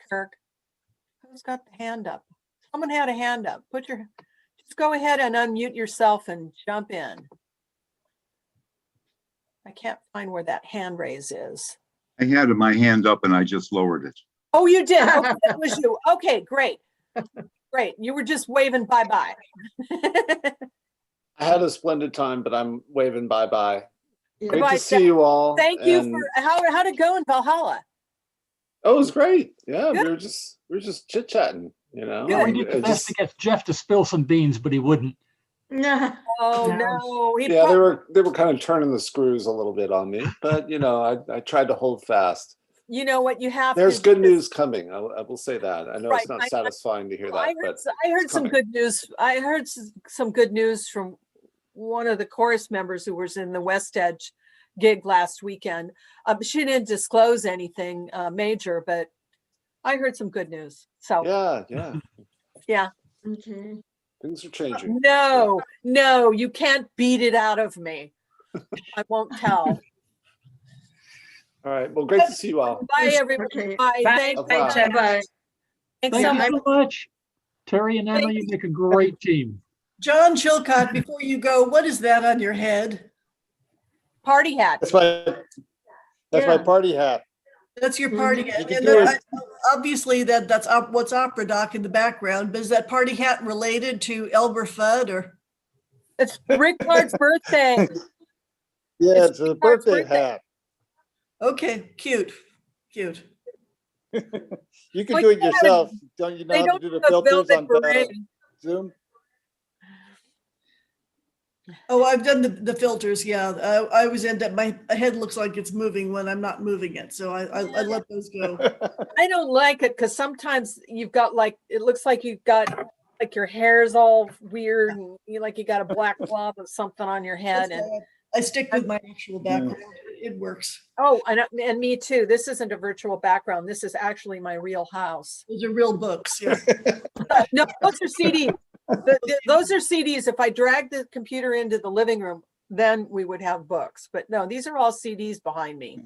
Kirk. Who's got the hand up? Someone had a hand up. Just go ahead and unmute yourself and jump in. I can't find where that hand raise is. I had my hand up and I just lowered it. Oh, you did. Okay, that was you. Okay, great. Great. You were just waving bye-bye. I had a splendid time, but I'm waving bye-bye. Great Goodbye, to see you all. Thank you and- for how'd it go in Valhalla? Oh, it was great. Yeah, Good. we were just chit-chatting, you know. We and did the it best to get Jeff to spill some beans, but he wouldn't. No. Oh no. Yeah, they were kind of turning the screws a little bit on me, but you know, I tried to hold fast. You know what you have There's to good do news coming. I will say that. I know Right, it's not I- satisfying to hear that, I heard it's some coming. good news. I heard some good news from one of the chorus members who was in the West Edge gig last weekend. She didn't disclose anything major, but I heard some good news. So yeah. yeah. Okay. Things are changing. No, you can't beat it out of me. I won't tell. All right. Well, great to see you all. Bye, everybody. Okay. Bye. Thanks. Bye. Bye. Thanks Thank so you much. so much. Terry and Emma, you make a great team. John Chilcott, before you go, what is that on your head? Party hat. That's my party hat. That's your party hat. You can And do that, it. obviously that's what's opera doc in the background, but is that party hat related to Elmer Fudd or? It's Rickard's birthday. Yeah, it's a Rickard's birthday hat. Okay, cute. You can Well, do it yeah, yourself. Don't you know they how to don't do the do a filters velvet on beret. Zoom? Oh, I've done the filters. Yeah, I always end up, my head looks like it's moving when I'm not moving it. So I let those go. I don't like it because sometimes you've got like, it looks like you've got like your hair's all weird and you got a black blob of something on your head. That's And why I stick with my actual background. It works. oh, and me too. This isn't a virtual background. This is actually my real house. Those are real books. Yeah. No, those are CDs. Those are CDs. If I drag the computer into the living room, then we would have books. But no, these are all CDs behind me.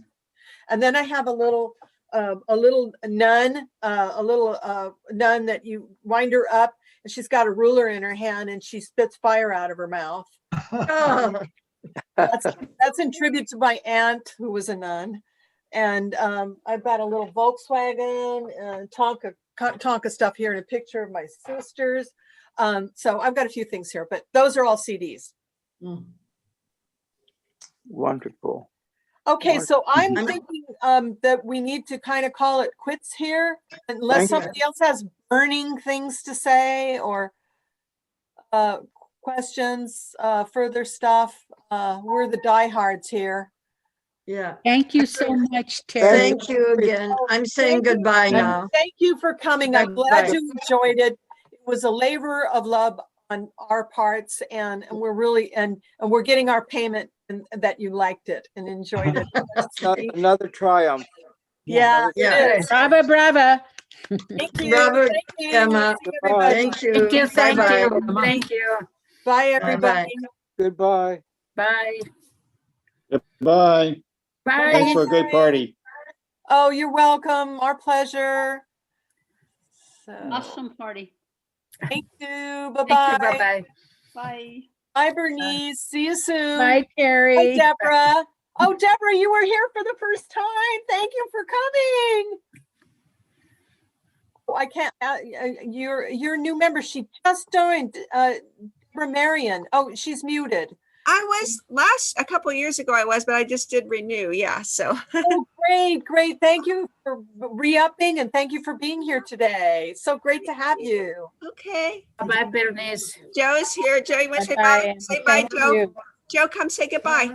And then I have a little nun that you wind her up, and she's got a ruler in her hand, and she spits fire out of her mouth. Oh, That's in tribute to my aunt, who was a nun. And I've got a little Volkswagen, Tonka stuff here, and a picture of my sisters. So I've got a few things here, but those are all CDs. Wonderful. Okay, so I'm thinking that we need to kind of call it quits here, unless Thank you. somebody else has burning things to say or questions, further stuff. We're the diehards here. yeah. Thank you so much, Terry. Thank you again. I'm saying goodbye now. Thank you for coming. I'm glad Bye. you enjoyed it. It was a labor of love on our parts, and we're really and we're getting our payment and that you liked it and enjoyed it. Another triumph. Yeah, Yeah. it is. Brava, brava. Thank you. Robert, Thank you. Emma, See everybody. thank you. Thank you. Thank Bye-bye. you. Thank you. Bye, everybody. Goodbye. Bye. Bye. Bye. Thanks for a great party. Oh, you're welcome. Our pleasure. So, Awesome party. thank you. Thank you. Bye-bye. Bye-bye. Bye. Bye, Bernice. See you soon. Bye, Terry. Bye, Deborah. Oh, Deborah, you were here for the first time. Thank you for coming. Oh, I can't. You're a new member. She just joined. Deborah Marion. Oh, she's muted. I was a couple of years ago I was, but I just did renew. Yeah. So Oh, great. Thank you for re-upping and thank you for being here today. So great to have you. okay. Bye, Bernice. Joe's here. Joe, you want to say bye? Say bye, Joe. Joe, come say goodbye.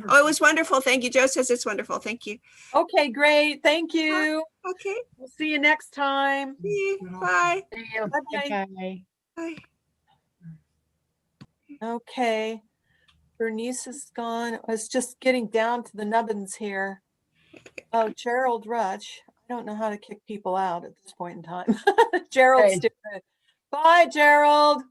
Oh, it was wonderful. Thank you. Joe says it's wonderful. Thank you. Okay, great. Thank you. Okay. We'll see you next time. See you. Bye. See you. Bye-bye. Bye. Bye. Okay. Bernice is gone. I was just getting down to the nubbins here. Oh, Gerald Rutch. I don't know how to kick people out at this point in time. Gerald's Okay. doing it. Bye, Gerald.